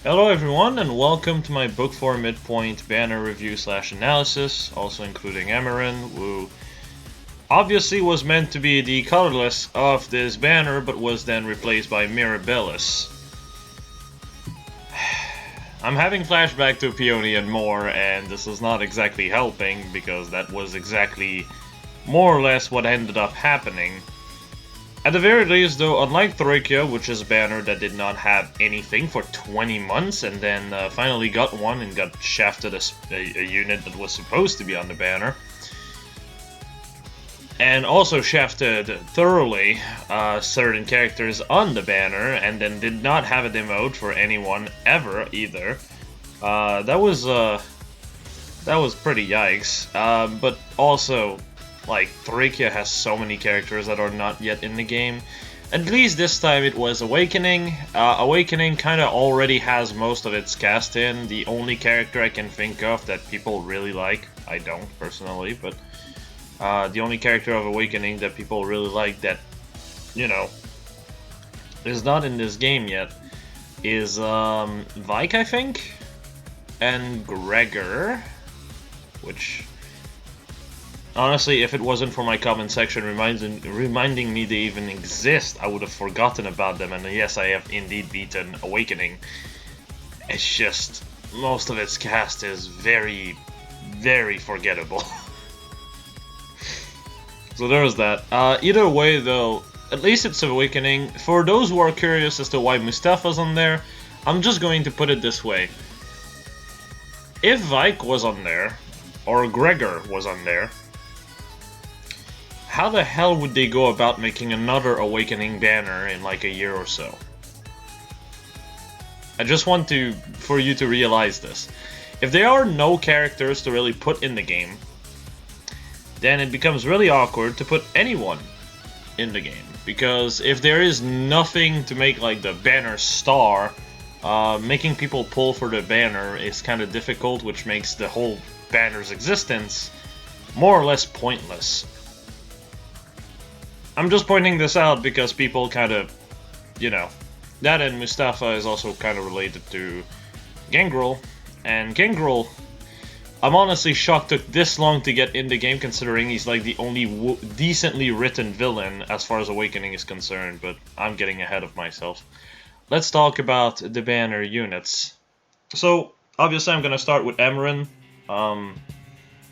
Hello everyone, and welcome to my Book 4 Midpoint banner review / analysis, also including Emmeryn, who obviously was meant to be the colorless of this banner, but was then replaced by Mirabilis. I'm having flashback to Peony and more, and this is not exactly helping, because that was exactly more or less what ended up happening. At the very least, though, unlike Thrakia, which is a banner that did not have anything for 20 months and then finally got one and got shafted a unit that was supposed to be on the banner, and also shafted thoroughly certain characters on the banner and then did not have a demote for anyone ever either. That was pretty yikes. But also, like, Thrakia has so many characters that are not yet in the game. At least this time it was Awakening. Awakening kind of already has most of its cast in. The only character I can think of that people really like, I don't personally, but the only character of Awakening that people really like that, you know, is not in this game yet is Vike, I think, and Gregor, which honestly, if it wasn't for my comment section reminding me they even exist, I would have forgotten about them, and yes, I have indeed beaten Awakening. It's just, most of its cast is very, very forgettable. So there's that. Either way, though, at least it's Awakening. For those who are curious as to why Mustafa's on there, I'm just going to put it this way. If Vike was on there, or Gregor was on there, how the hell would they go about making another Awakening banner in like a year or so? I just want for you to realize this. If there are no characters to really put in the game, then it becomes really awkward to put anyone in the game. Because if there is nothing to make like the banner star, making people pull for the banner is kind of difficult, which makes the whole banner's existence more or less pointless. I'm just pointing this out because people kind of, that, and Mustafa is also kind of related to Gangrel, and Gangrel, I'm honestly shocked it took this long to get in the game, considering he's like the only decently written villain as far as Awakening is concerned, but I'm getting ahead of myself. Let's talk about the banner units. So, obviously I'm going to start with Emmeryn.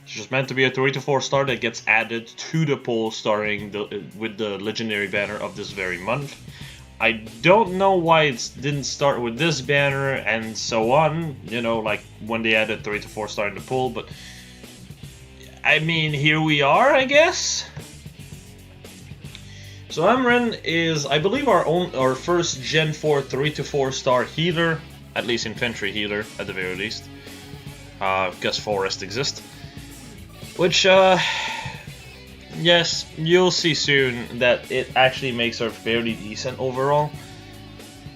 It's just meant to be a 3 to 4 star that gets added to the poll starting with the legendary banner of this very month. I don't know why it didn't start with this banner and so on, like when they added 3 to 4 star in the pool, but I mean, here we are, I guess. So Emmeryn is, I believe, our first Gen 4 3 to 4 star healer, at least infantry healer at the very least, because Forest exists. Which, yes, you'll see soon that it actually makes her fairly decent overall.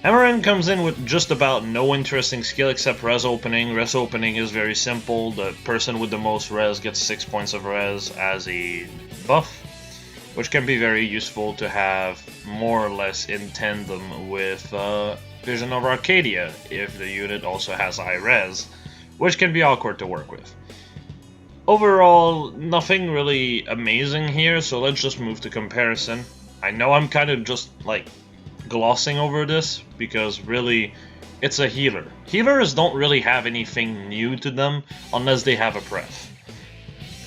Emmeryn comes in with just about no interesting skill except res opening. Res opening is very simple. The person with the most res gets 6 points of res as a buff, which can be very useful to have more or less in tandem with Vision of Arcadia if the unit also has high res, which can be awkward to work with. Overall, nothing really amazing here, so let's just move to comparison. I know I'm kind of just, like, glossing over this, because really, it's a healer. Healers don't really have anything new to them, unless they have a pref.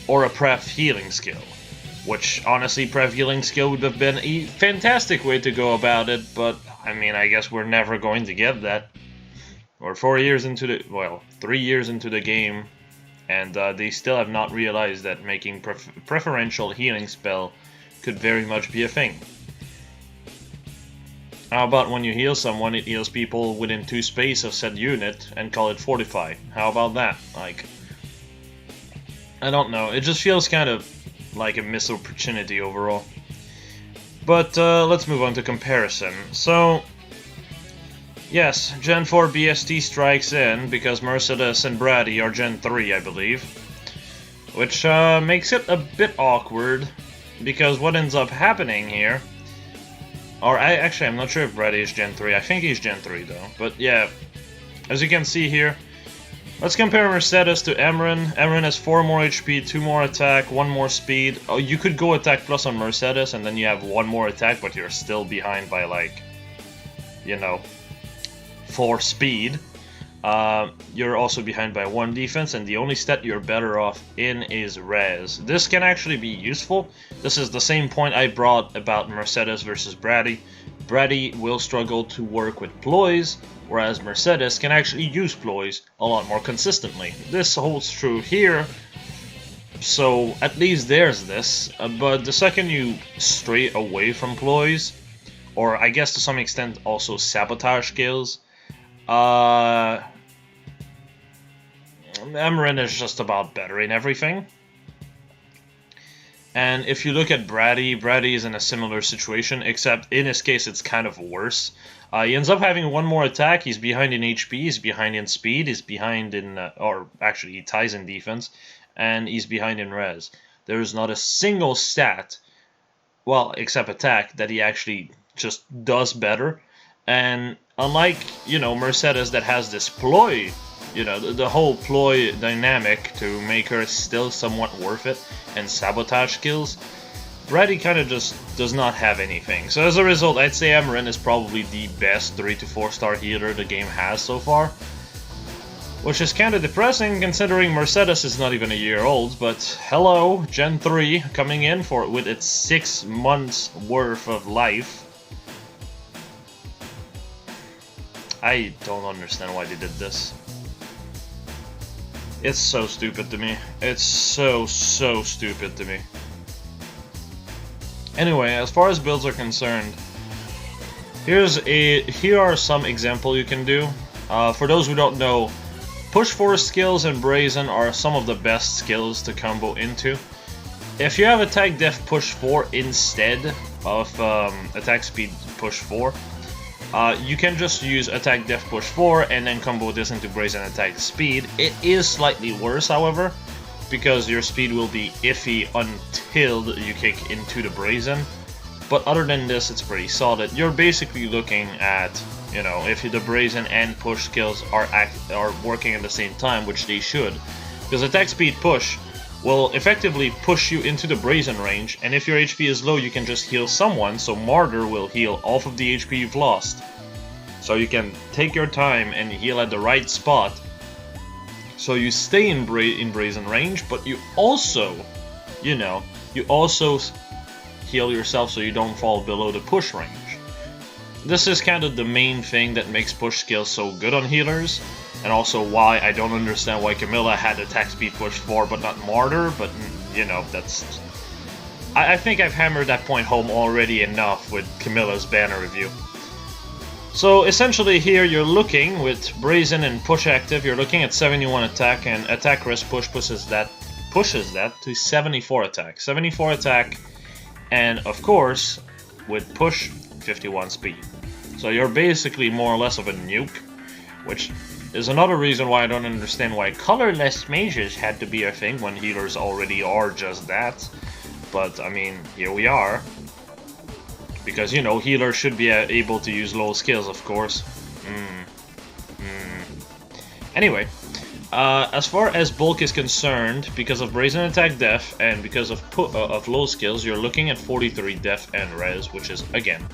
Or a pref healing skill. Which, honestly, pref healing skill would have been a fantastic way to go about it, but, I mean, I guess we're never going to get that. We're 3 years into the game, and they still have not realized that making preferential healing spell could very much be a thing. How about when you heal someone, it heals people within 2 space of said unit and call it Fortify? How about that? Like, I don't know, it just feels kind of like a missed opportunity overall. But let's move on to comparison. So, yes, Gen 4 BST strikes in, because Mercedes and Brady are Gen 3, I believe. Which makes it a bit awkward, because what ends up happening here... I'm not sure if Brady is Gen 3, I think he's Gen 3 though, but yeah. As you can see here, let's compare Mercedes to Emmeryn. Emmeryn has 4 more HP, 2 more attack, 1 more speed. Oh, you could go attack plus on Mercedes and then you have 1 more attack, but you're still behind by like, you know, 4 speed. You're also behind by 1 defense, and the only stat you're better off in is res. This can actually be useful. This is the same point I brought about Mercedes versus Brady. Brady will struggle to work with ploys, whereas Mercedes can actually use ploys a lot more consistently. This holds true here, so at least there's this. But the second you stray away from ploys, or I guess to some extent also sabotage skills, Emmeryn is just about better in everything. And if you look at Brady is in a similar situation, except in his case it's kind of worse. He ends up having 1 more attack, he's behind in HP, he's behind in speed, he's behind in, or actually he ties in defense, and he's behind in res. There is not a single stat, well, except attack, that he actually just does better. And unlike, you know, Mercedes that has this ploy, you know, the whole ploy dynamic to make her still somewhat worth it, and sabotage skills, Brady kind of just does not have anything. So as a result, I'd say Emmeryn is probably the best 3 to 4 star healer the game has so far. Which is kind of depressing considering Mercedes is not even a year old, but hello, Gen 3 coming in with its 6 months worth of life. I don't understand why they did this. It's so stupid to me. It's so stupid to me. Anyway, as far as builds are concerned, here are some examples you can do. For those who don't know, push force skills and brazen are some of the best skills to combo into. If you have attack def push 4 instead of attack speed push 4, you can just use attack def push 4 and then combo this into brazen attack speed. It is slightly worse, however, because your speed will be iffy until you kick into the brazen. But other than this, it's pretty solid. You're basically looking at, you know, if the brazen and push skills are working at the same time, which they should, because attack speed push will effectively push you into the brazen range, and if your HP is low, you can just heal someone, so Martyr will heal off of the HP you've lost. So you can take your time and heal at the right spot, so you stay in brazen range, but you also, you know, you also heal yourself so you don't fall below the push range. This is kind of the main thing that makes push skills so good on healers, and also why I don't understand why Camilla had attack speed push 4 but not Martyr, but you know, that's... I think I've hammered that point home already enough with Camilla's banner review. So essentially here you're looking, with Brazen and push active, you're looking at 71 attack, and attack rest push pushes that to 74 attack. 74 attack, and of course, with push, 51 speed. So you're basically more or less of a nuke, which is another reason why I don't understand why colorless mages had to be a thing when healers already are just that. But I mean, here we are. Because, you know, healers should be able to use low skills, of course. Anyway, as far as bulk is concerned, because of brazen attack def and because of low skills, you're looking at 43 def and res, which is, again,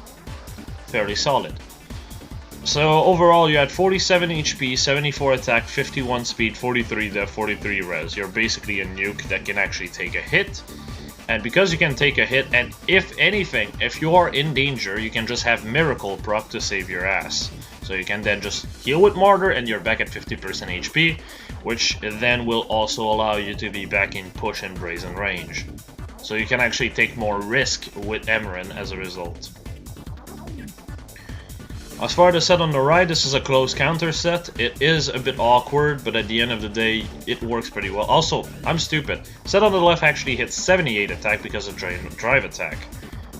fairly solid. So overall, you had 47 HP, 74 attack, 51 speed, 43 def, 43 res. You're basically a nuke that can actually take a hit. And because you can take a hit, and if anything, if you are in danger, you can just have Miracle proc to save your ass. So you can then just heal with Martyr and you're back at 50% HP, which then will also allow you to be back in push and brazen range. So you can actually take more risk with Emmeryn as a result. As far as the set on the right, this is a close counter set. It is a bit awkward, but at the end of the day, it works pretty well. Also, I'm stupid. Set on the left actually hits 78 attack because of drive attack.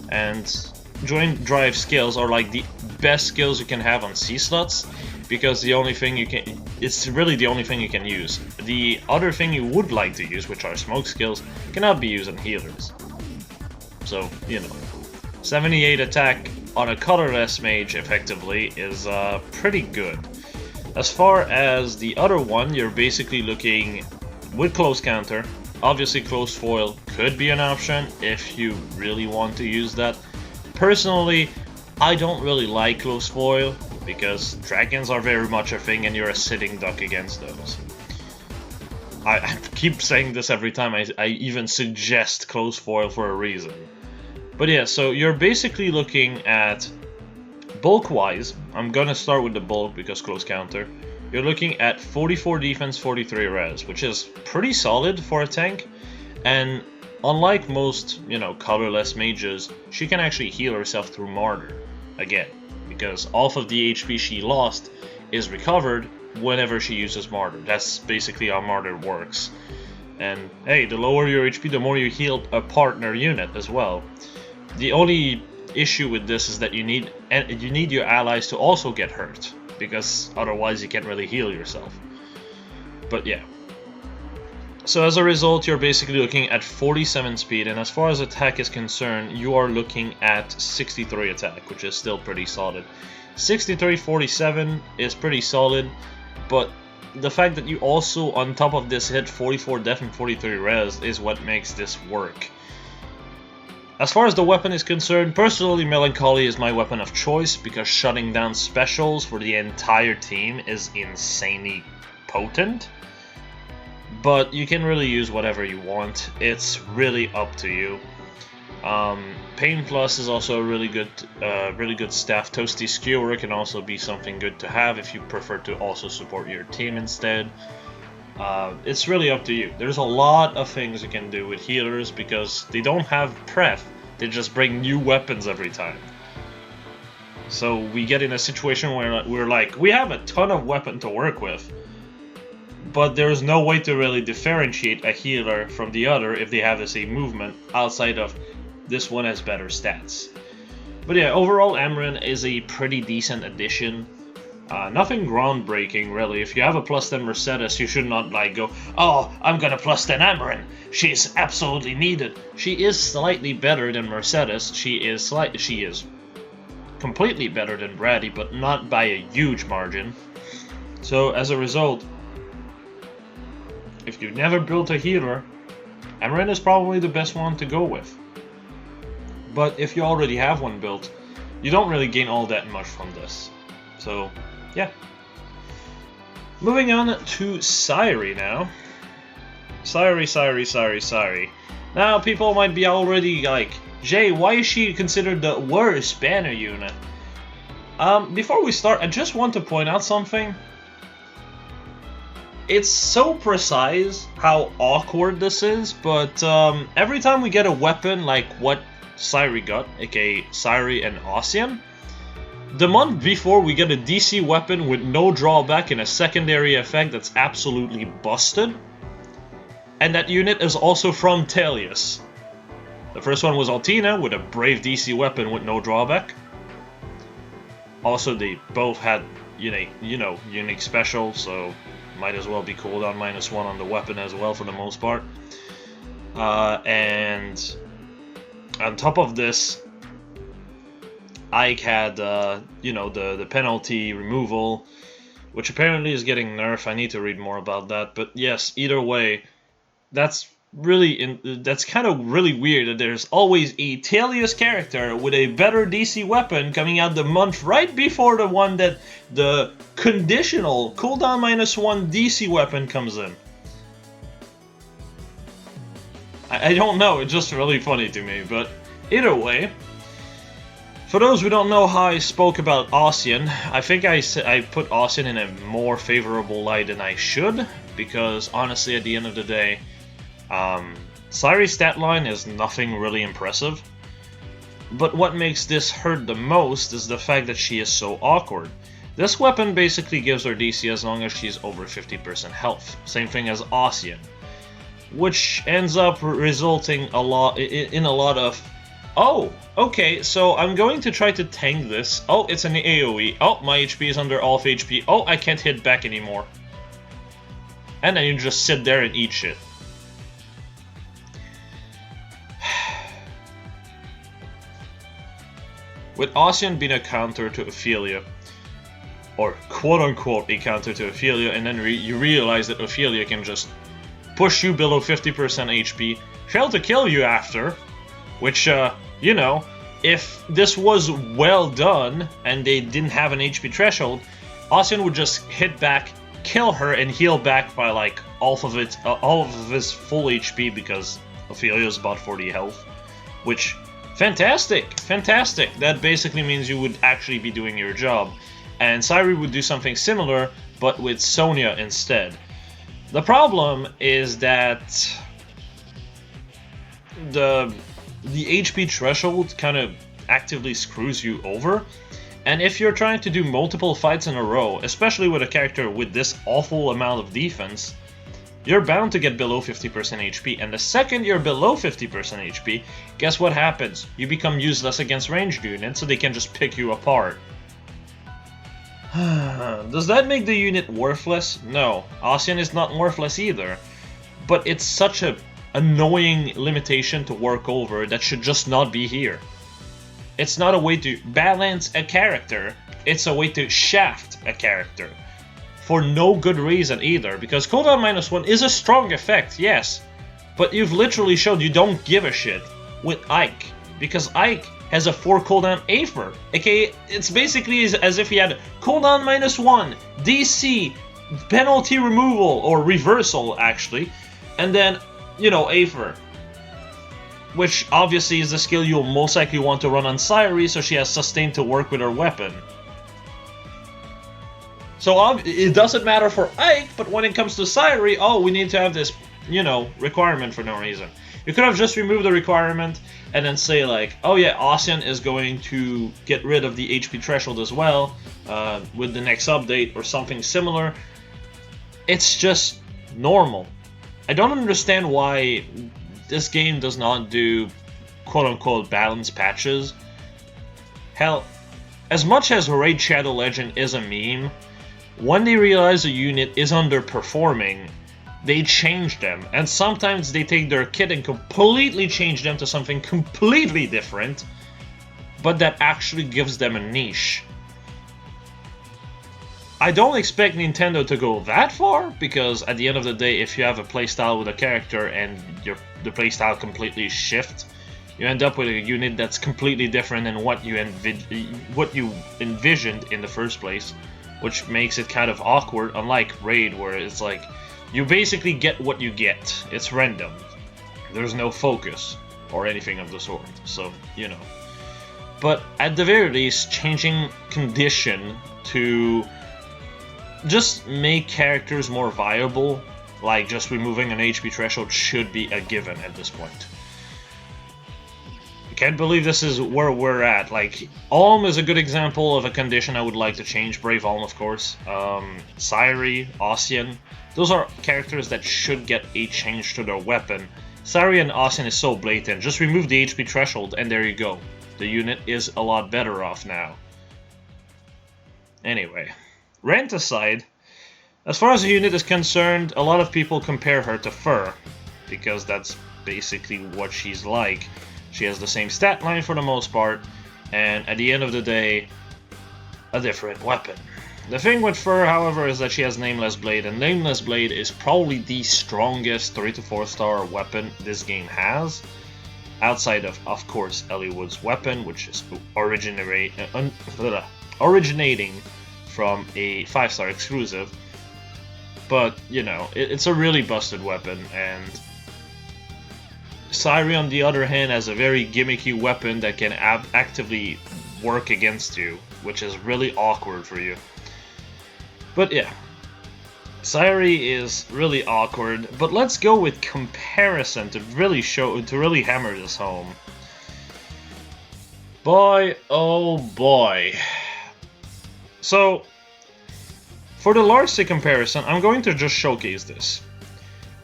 And joint drive skills are like the best skills you can have on C slots, because the only thing you can, it's really the only thing you can use. The other thing you would like to use, which are smoke skills, cannot be used on healers. So, you know, 78 attack on a colorless mage, effectively, is pretty good. As far as the other one, you're basically looking with close counter. Obviously close foil could be an option if you really want to use that. Personally, I don't really like close foil because dragons are very much a thing and you're a sitting duck against those. I keep saying this every time I even suggest close foil for a reason. But yeah, so you're basically looking at bulk-wise. I'm gonna start with the bulk because close counter. You're looking at 44 defense, 43 res, which is pretty solid for a tank. And unlike most, colorless mages, she can actually heal herself through Martyr again, because half of the HP she lost is recovered whenever she uses Martyr. That's basically how Martyr works. And hey, the lower your HP, the more you heal a partner unit as well. The only issue with this is that you need your allies to also get hurt, because otherwise you can't really heal yourself. But yeah. So as a result, you're basically looking at 47 speed, and as far as attack is concerned, you are looking at 63 attack, which is still pretty solid. 63-47 is pretty solid, but the fact that you also, on top of this, hit 44 def and 43 res is what makes this work. As far as the weapon is concerned, personally Melancholy is my weapon of choice because shutting down specials for the entire team is insanely potent. But you can really use whatever you want. It's really up to you. Pain Plus is also a really good staff. Toasty Skewer can also be something good to have if you prefer to also support your team instead. It's really up to you. There's a lot of things you can do with healers because they don't have pref. They just bring new weapons every time. So we get in a situation where we're like, we have a ton of weapon to work with, but there's no way to really differentiate a healer from the other if they have the same movement outside of this one has better stats. But yeah, overall Emmeryn is a pretty decent addition. Nothing groundbreaking, really. If you have a plus 10 Mercedes, you should not go, oh, I'm gonna plus 10 Emmeryn. She's absolutely needed. She is slightly better than Mercedes. She is completely better than Brady, but not by a huge margin. So as a result, if you've never built a healer, Emmeryn is probably the best one to go with. But if you already have one built, you don't really gain all that much from this. So, yeah. Moving on to Syuri now. Syuri. Now, people might be already like, Jay, why is she considered the worst banner unit? Before we start, I just want to point out something. It's so precise how awkward this is, but every time we get a weapon like what Syuri got, aka Syuri and Ossian, the month before we get a DC weapon with no drawback and a secondary effect that's absolutely busted. And that unit is also from Telius. The first one was Altina with a brave DC weapon with no drawback. Also, they both had unique special, so might as well be cooldown -1 on the weapon as well for the most part. And on top of this, Ike had, the penalty removal, which apparently is getting nerfed. I need to read more about that. But yes, either way, that's kind of really weird that there's always a Telius character with a better DC weapon coming out the month right before the one that the conditional cooldown -1 DC weapon comes in. I don't know, it's just really funny to me, but either way, for those who don't know how I spoke about Ossian, I think I put Ossian in a more favorable light than I should, because honestly, at the end of the day, Syuri's stat line is nothing really impressive. But what makes this hurt the most is the fact that she is so awkward. This weapon basically gives her DC as long as she's over 50% health. Same thing as Ossian. Which ends up resulting in a lot of, oh, okay, so I'm going to try to tank this. Oh, it's an AoE. Oh, my HP is under off HP. Oh, I can't hit back anymore. And then you just sit there and eat shit. With Ossian being a counter to Ophelia, or quote-unquote a counter to Ophelia, and then you realize that Ophelia can just push you below 50% HP, fail to kill you after, which, you know, if this was well done and they didn't have an HP threshold, Ocean would just hit back, kill her, and heal back by like all of his full HP because Ophelia's about 40 health, which, fantastic. That basically means you would actually be doing your job. And Syuri would do something similar, but with Sonya instead. The problem is that the HP threshold kind of actively screws you over, and if you're trying to do multiple fights in a row, especially with a character with this awful amount of defense, you're bound to get below 50% HP, and the second you're below 50% HP, guess what happens? You become useless against ranged units, so they can just pick you apart. Does that make the unit worthless? No, Ocean is not worthless either, but it's such a annoying limitation to work over that should just not be here. It's not a way to balance a character, it's a way to shaft a character. For no good reason either, because cooldown -1 is a strong effect, yes, but you've literally shown you don't give a shit with Ike, because Ike has a 4 cooldown Aether, aka it's basically as if he had cooldown -1, DC, penalty removal, or reversal actually, and then, you know, Aether. Which obviously is the skill you'll most likely want to run on Syuri, so she has sustain to work with her weapon. So it doesn't matter for Ike, but when it comes to Syuri, oh, we need to have this, you know, requirement for no reason. You could have just removed the requirement and then say like, oh yeah, Ocean is going to get rid of the HP threshold as well with the next update or something similar. It's just normal. I don't understand why this game does not do quote-unquote balance patches. Hell, as much as Raid Shadow Legend is a meme, when they realize a unit is underperforming, they change them, and sometimes they take their kit and completely change them to something completely different, but that actually gives them a niche. I don't expect Nintendo to go that far, because at the end of the day, if you have a playstyle with a character and the playstyle completely shifts, you end up with a unit that's completely different than what you envisioned in the first place, which makes it kind of awkward, unlike Raid, where it's like, you basically get what you get. It's random. There's no focus or anything of the sort, so, you know. But at the very least, changing condition to just make characters more viable, like just removing an HP threshold, should be a given at this point. I can't believe this is where we're at. Like, Ulm is a good example of a condition I would like to change. Brave Ulm, of course. Syuri, Ocean. Those are characters that should get a change to their weapon. Syuri and Ocean is so blatant. Just remove the HP threshold and there you go. The unit is a lot better off now. Anyway, rant aside, as far as the unit is concerned, a lot of people compare her to Fur, because that's basically what she's like. She has the same stat line for the most part, and at the end of the day, a different weapon. The thing with Fur, however, is that she has Nameless Blade, and Nameless Blade is probably the strongest 3 to 4 star weapon this game has, outside of course, Eliwood's weapon, which is originating from a 5-star exclusive. But, you know, it's a really busted weapon, and Syuri, on the other hand, has a very gimmicky weapon that can actively work against you, which is really awkward for you. But yeah, Syuri is really awkward, but let's go with comparison to really hammer this home. Boy, oh boy. So, for the Larcey comparison, I'm going to just showcase this.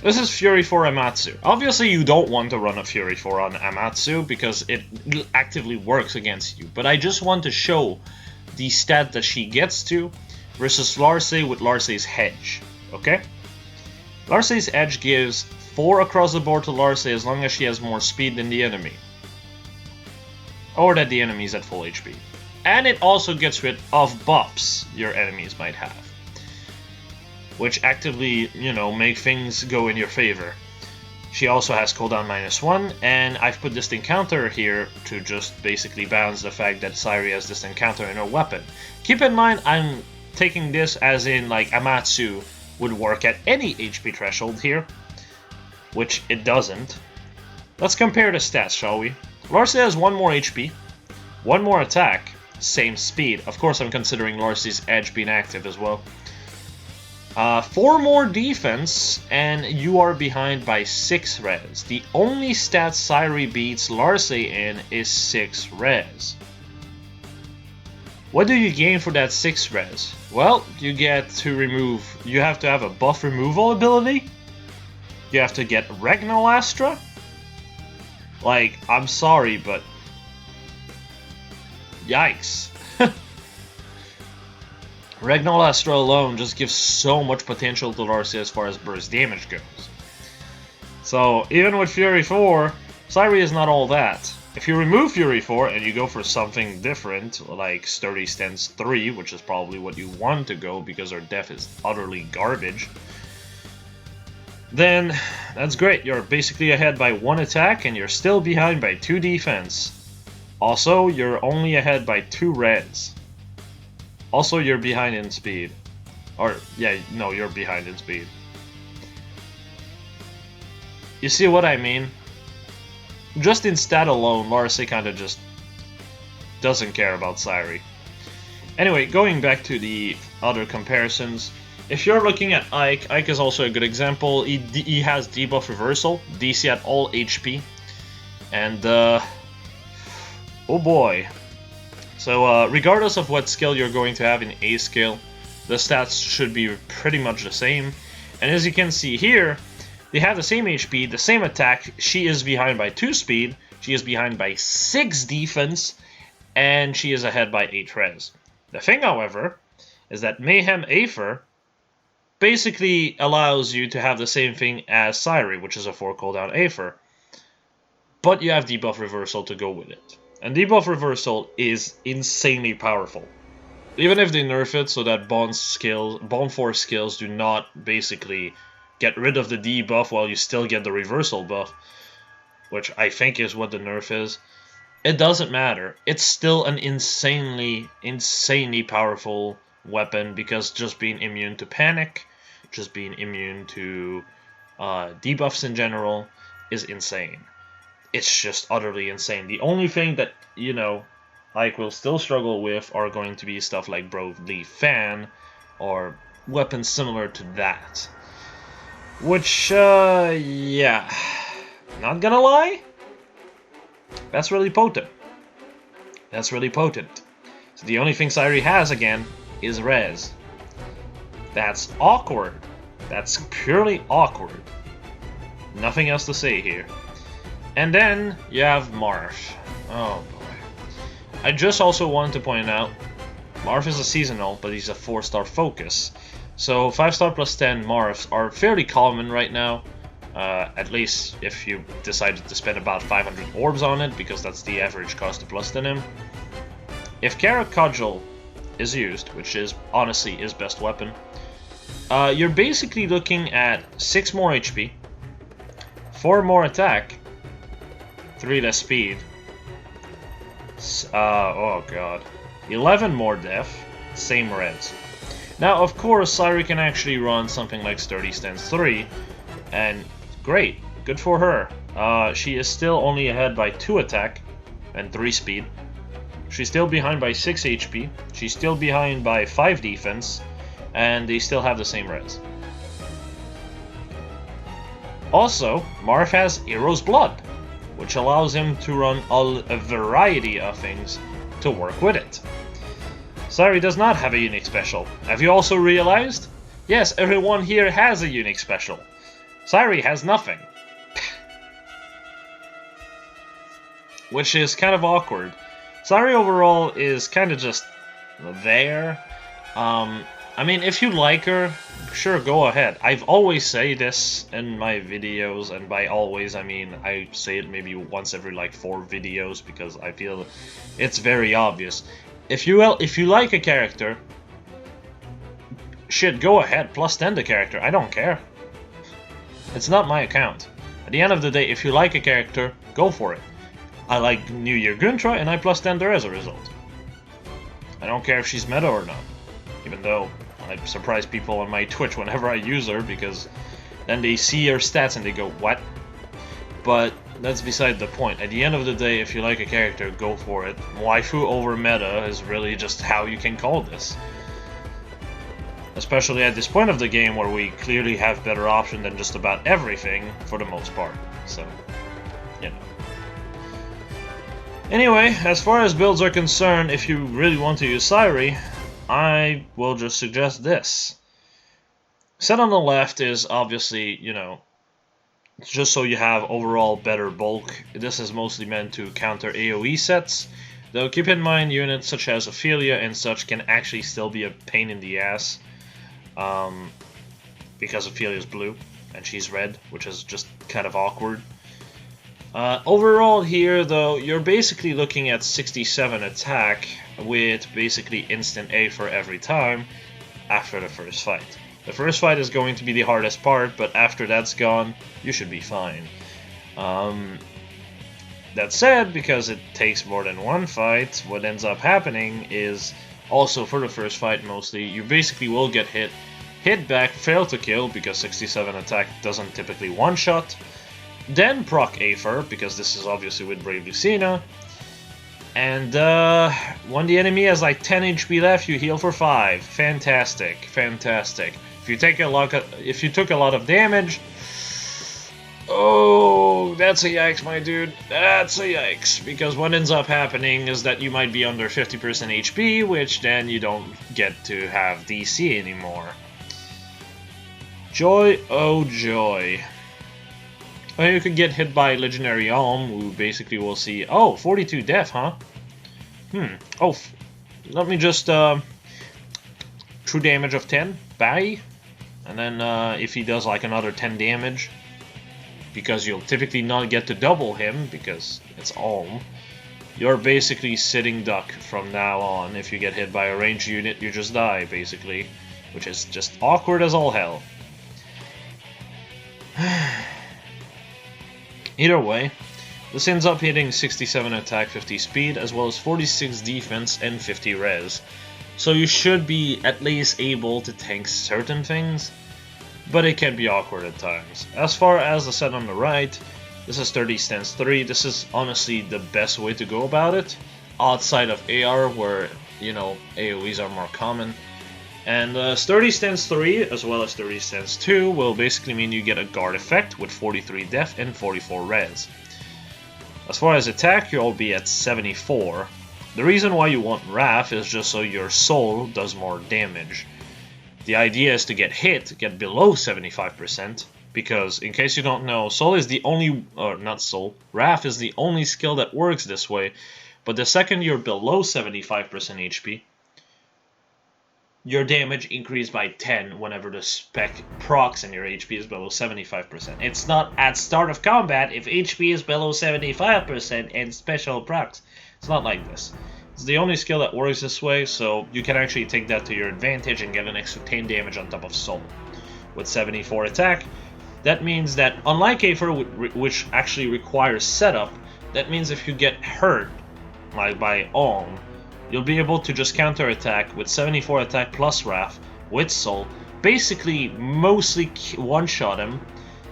This is Fury 4 Amatsu. Obviously, you don't want to run a Fury 4 on Amatsu because it actively works against you, but I just want to show the stat that she gets to versus Larcey with Larcey's Hedge, okay? Larcey's Edge gives 4 across the board to Larcey as long as she has more speed than the enemy, or that the enemy is at full HP. And it also gets rid of buffs your enemies might have, which actively, you know, make things go in your favor. She also has cooldown -1, and I've put distant counter here to just basically balance the fact that Syuri has distant counter in her weapon. Keep in mind, I'm taking this as in, like, Amatsu would work at any HP threshold here, which it doesn't. Let's compare the stats, shall we? Larcy has 1 more HP, 1 more attack, same speed. Of course, I'm considering Larcy's edge being active as well. 4 more defense, and you are behind by 6 res. The only stat Syuri beats Larcy in is 6 res. What do you gain for that 6 res? Well, you get to remove... You have to have a buff removal ability. You have to get Regnalastra. Like, I'm sorry, but... Yikes. Regnalastra alone just gives so much potential to Larcy as far as burst damage goes. So, even with Fury 4, Syuri is not all that. If you remove Fury 4 and you go for something different, like Sturdy Stance 3, which is probably what you want to go because her def is utterly garbage, then that's great. You're basically ahead by 1 attack and you're still behind by 2 defense. Also, you're only ahead by 2 res. Also, you're behind in speed. Or, yeah, no, you're behind in speed. You see what I mean? Just in stat alone, Larcy kinda just doesn't care about Syuri. Anyway, going back to the other comparisons, if you're looking at Ike, Ike is also a good example. He has debuff reversal, DC at all HP, and oh boy. So regardless of what skill you're going to have in A skill, the stats should be pretty much the same. And as you can see here, they have the same HP, the same attack. She is behind by 2 speed, she is behind by 6 defense, and she is ahead by 8 res. The thing, however, is that Mayhem Aether basically allows you to have the same thing as Syuri, which is a 4 cooldown Aether, but you have debuff reversal to go with it. And debuff reversal is insanely powerful. Even if they nerf it so that Bond Force skills do not basically get rid of the debuff while you still get the reversal buff, which I think is what the nerf is, it doesn't matter. It's still an insanely powerful weapon because just being immune to panic, just being immune to debuffs in general is insane. It's just utterly insane. The only thing that, you know, Ike will still struggle with are going to be stuff like Broadleaf Fan or weapons similar to that. Which, yeah, not gonna lie, that's really potent. That's really potent. So the only thing Syuri has, again, is res. That's awkward. That's purely awkward. Nothing else to say here. And then you have Marsh. Oh boy. I just also wanted to point out, Marsh is a seasonal, but he's a 4-star focus. So 5-star plus 10 Marths are fairly common right now. At least if you decided to spend about 500 orbs on it, because that's the average cost to plus 10 him. If Carrot Cudgel is used, which is honestly his best weapon, you're basically looking at 6 more HP, 4 more attack, 3 less speed, oh god, 11 more def, same res. Now, of course, Syuri can actually run something like Sturdy Stance 3, and great, good for her. She is still only ahead by 2 attack and 3 speed. She's still behind by 6 HP, she's still behind by 5 defense, and they still have the same res. Also, Marsh has Hero's Blood, which allows him to run a variety of things to work with it. Syuri does not have a unique special. Have you also realized? Yes, everyone here has a unique special. Syuri has nothing. Which is kind of awkward. Syuri overall is kind of just there. I mean, if you like her, sure, go ahead. I've always say this in my videos, and by always, I mean I say it maybe once every like 4 videos because I feel it's very obvious. If you like a character, shit, go ahead, plus 10 the character. I don't care. It's not my account. At the end of the day, if you like a character, go for it. I like New Year Guntra, and I plus 10 her as a result. I don't care if she's meta or not. Even though I surprise people on my Twitch whenever I use her, because then they see her stats and they go, what? But that's beside the point. At the end of the day, if you like a character, go for it. Waifu over meta is really just how you can call this. Especially at this point of the game where we clearly have better option than just about everything for the most part. So, you know. Anyway, as far as builds are concerned, if you really want to use Syuri, I will just suggest this. Set on the left is obviously, you know, just so you have overall better bulk. This is mostly meant to counter AoE sets, though keep in mind units such as Ophelia and such can actually still be a pain in the ass, because Ophelia's blue and she's red, which is just kind of awkward. Overall here though, you're basically looking at 67 attack with basically instant A for every time after the first fight. The first fight is going to be the hardest part, but after that's gone, you should be fine. That said, because it takes more than one fight, what ends up happening is, also for the first fight mostly, you basically will get hit back, fail to kill, because 67 attack doesn't typically one-shot, then proc Aether, because this is obviously with Brave Lucena, and when the enemy has like 10 HP left, you heal for 5. Fantastic, fantastic. If you took a lot of damage, oh, that's a yikes, my dude. That's a yikes. Because what ends up happening is that you might be under 50% HP, which then you don't get to have DC anymore. Joy, oh joy. Well, you could get hit by Legendary Alm, who basically will see, oh, 42 death, huh? Oh, let me just, true damage of 10, bye. And then if he does like another 10 damage, because you'll typically not get to double him, because it's Alm, you're basically sitting duck from now on. If you get hit by a ranged unit, you just die, basically, which is just awkward as all hell. Either way, this ends up hitting 67 attack, 50 speed, as well as 46 defense and 50 res. So you should be at least able to tank certain things, but it can be awkward at times. As far as the set on the right, this is 30 stance 3. This is honestly the best way to go about it, outside of AR where, you know, AoEs are more common. And 30 stance 3 as well as 30 stance 2 will basically mean you get a guard effect with 43 def and 44 res. As far as attack, you'll be at 74. The reason why you want Wrath is just so your soul does more damage. The idea is to get below 75%, because in case you don't know, Soul is the only, or not Soul, Wrath is the only skill that works this way, but the second you're below 75% HP, your damage increased by 10 whenever the spec procs and your HP is below 75%. It's not at start of combat if HP is below 75% and special procs. It's not like this. It's the only skill that works this way, so you can actually take that to your advantage and get an extra 10 damage on top of Soul. With 74 attack, that means that unlike Aether, which actually requires setup, that means if you get hurt, like by Alm, you'll be able to just counter-attack with 74 attack plus Wrath with Soul, basically mostly one-shot him,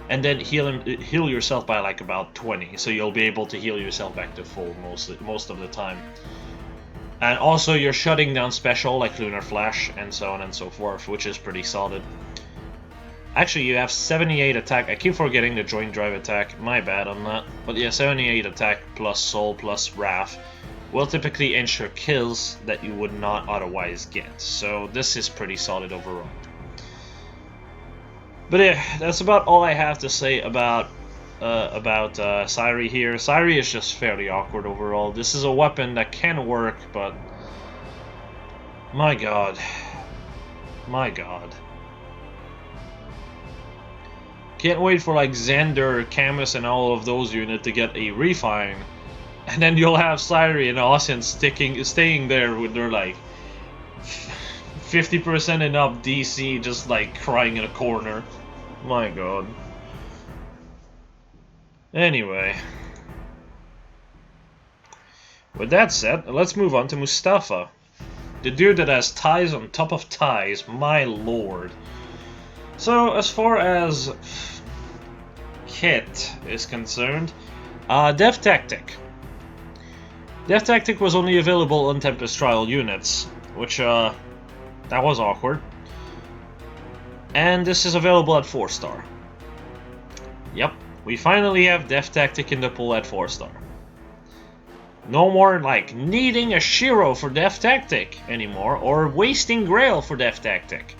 and then heal yourself by like about 20, so you'll be able to heal yourself back to full most of the time. And also you're shutting down special like Lunar Flash and so on and so forth, which is pretty solid. Actually, you have 78 attack. I keep forgetting the joint drive attack, my bad on that. But yeah, 78 attack plus Soul plus Wrath will typically ensure kills that you would not otherwise get. So this is pretty solid overall. But yeah, that's about all I have to say about Syuri here. Syuri is just fairly awkward overall. This is a weapon that can work, but my god. My god. Can't wait for like Xander, Camus, and all of those units to get a refine And then you'll have Syuri and Ossian staying there with their like 50% and up DC, just like crying in a corner. My god. Anyway. With that said, let's move on to Mustafa. The dude that has ties on top of ties, my lord. So, as far as kit is concerned, Death Tactic. Death Tactic was only available on Tempest Trial units, which, that was awkward. And this is available at 4-star. Yep, we finally have Death Tactic in the pool at 4-star. No more, like, needing a Shiro for Death Tactic anymore, or wasting Grail for Death Tactic.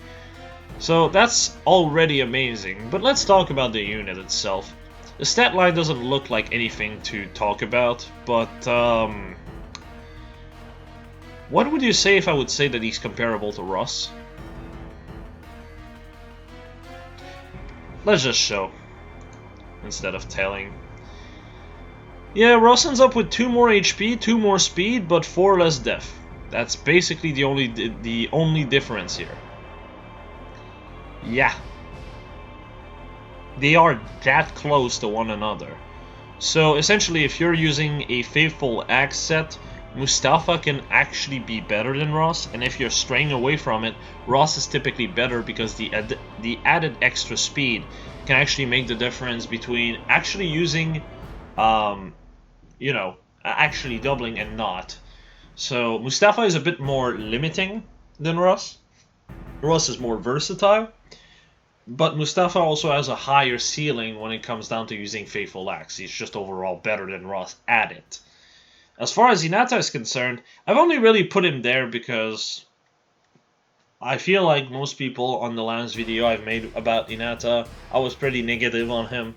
So that's already amazing, but let's talk about the unit itself. The stat line doesn't look like anything to talk about, but, what would you say if I would say that he's comparable to Russ? Let's just show, instead of telling. Yeah, Russ ends up with 2 more HP, 2 more speed, but 4 less def. That's basically the only difference here. Yeah. They are that close to one another. So essentially, if you're using a Faithful Axe set, Mustafa can actually be better than Ross, and if you're straying away from it, Ross is typically better because the added extra speed can actually make the difference between actually using, you know, actually doubling and not. So Mustafa is a bit more limiting than Ross. Ross is more versatile, but Mustafa also has a higher ceiling when it comes down to using Faithful Axe. He's just overall better than Ross at it. As far as Hinata is concerned, I've only really put him there because I feel like most people on the last video I've made about Hinata, I was pretty negative on him.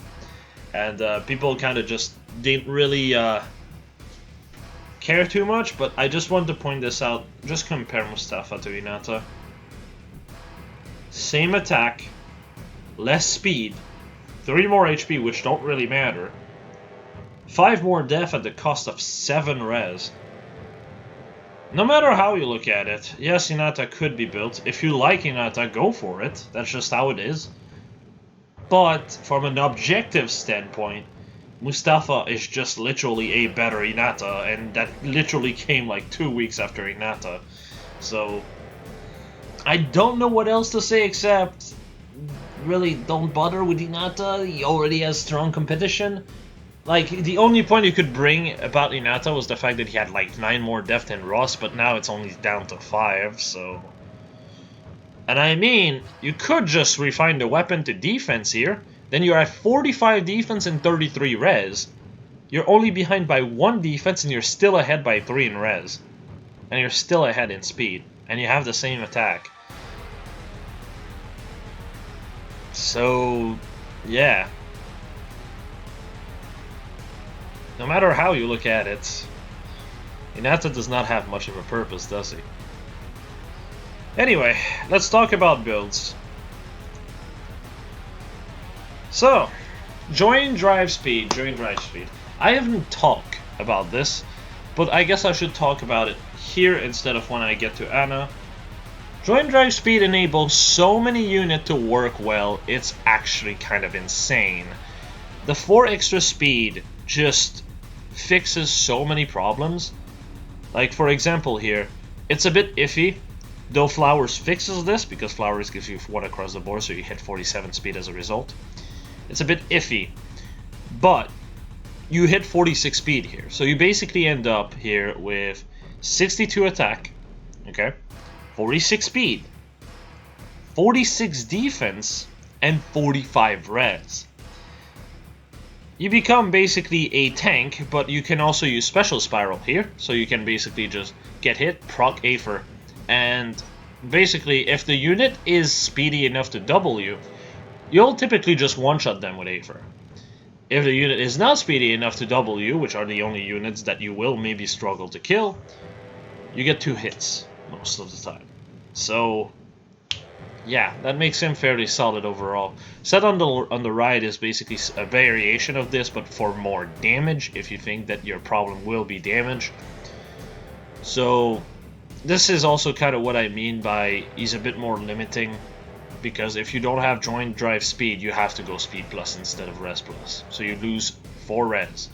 And people kind of just didn't really care too much, but I just wanted to point this out. Just compare Mustafa to Hinata. Same attack, less speed, 3 more HP, which don't really matter. 5 more def at the cost of 7 res. No matter how you look at it, yes, Hinata could be built. If you like Hinata, go for it. That's just how it is. But from an objective standpoint, Mustafa is just literally a better Hinata, and that literally came like 2 weeks after Hinata. So I don't know what else to say except really don't bother with Hinata. He already has strong competition. Like, the only point you could bring about Hinata was the fact that he had like 9 more def than Ross, but now it's only down to 5, so... And I mean, you could just refine the weapon to defense here, then you're at 45 defense and 33 res. You're only behind by 1 defense and you're still ahead by 3 in res. And you're still ahead in speed, and you have the same attack. So, yeah. No matter how you look at it, Hinata does not have much of a purpose, does he? Anyway, let's talk about builds. So, join drive speed. I haven't talked about this, but I guess I should talk about it here instead of when I get to Anna. Join drive speed enables so many units to work well, it's actually kind of insane. The 4 extra speed just fixes so many problems. Like, for example here, it's a bit iffy, though Flowers fixes this, because Flowers gives you 1 across the board, so you hit 47 speed as a result. It's a bit iffy, but you hit 46 speed here, so you basically end up here with 62 attack, okay, 46 speed, 46 defense, and 45 res. You become basically a tank, but you can also use Special Spiral here, so you can basically just get hit, proc Aether, and basically if the unit is speedy enough to double you, you'll typically just one-shot them with Aether. If the unit is not speedy enough to double you, which are the only units that you will maybe struggle to kill, you get 2 hits most of the time. So yeah, that makes him fairly solid overall. Set on the right is basically a variation of this, but for more damage, if you think that your problem will be damage. So this is also kind of what I mean by he's a bit more limiting, because if you don't have joint drive speed, you have to go speed plus instead of res plus. So you lose 4 res.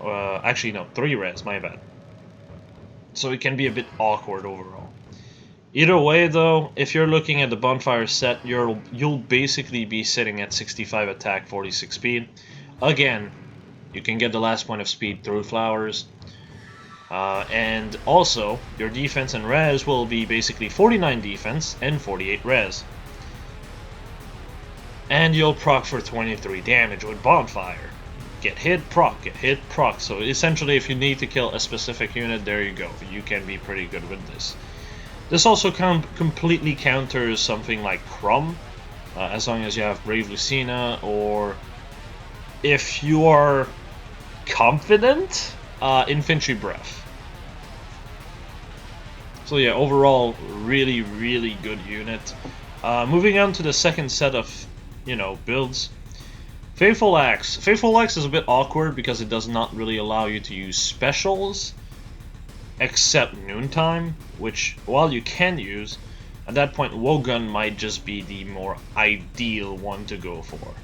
Actually, no, 3 res, my bad. So it can be a bit awkward overall. Either way, though, if you're looking at the bonfire set, you'll basically be sitting at 65 attack, 46 speed. Again, you can get the last point of speed through flowers. And also, your defense and res will be basically 49 defense and 48 res. And you'll proc for 23 damage with bonfire. Get hit, proc, get hit, proc. So essentially, if you need to kill a specific unit, there you go. You can be pretty good with this. This also completely counters something like Crumb, as long as you have Brave Lucena, or if you are confident, Infantry Breath. So yeah, overall, really, really good unit. Moving on to the second set of, builds. Faithful Axe. Faithful Axe is a bit awkward because it does not really allow you to use specials, except Noontime, which, while you can use, at that point Wogun might just be the more ideal one to go for.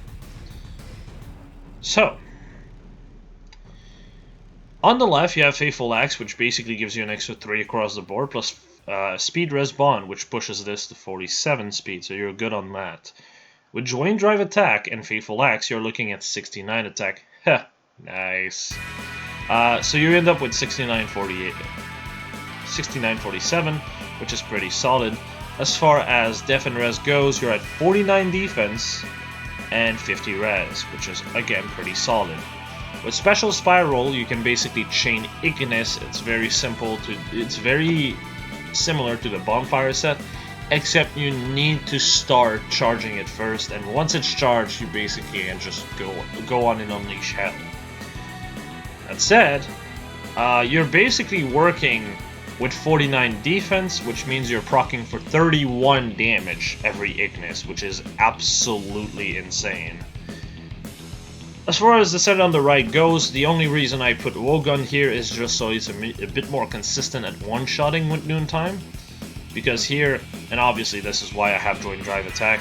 So, on the left you have Faithful Axe, which basically gives you an extra 3 across the board, plus Speed Res Bond, which pushes this to 47 speed, so you're good on that. With Joint Drive Attack and Faithful Axe, you're looking at 69 attack. Heh, nice. So you end up with 6947, which is pretty solid. As far as def and res goes, you're at 49 defense and 50 res, which is again pretty solid. With Special Spiral, you can basically chain Ignis. It's very similar to the Bonfire set, except you need to start charging it first, and once it's charged, you basically can just go on and unleash hell. That said, you're basically working with 49 defense, which means you're proccing for 31 damage every Ignis, which is absolutely insane. As far as the set on the right goes, the only reason I put Wogun here is just so it's a bit more consistent at one-shotting with Noontime. Because here, and obviously this is why I have Joint Drive Attack,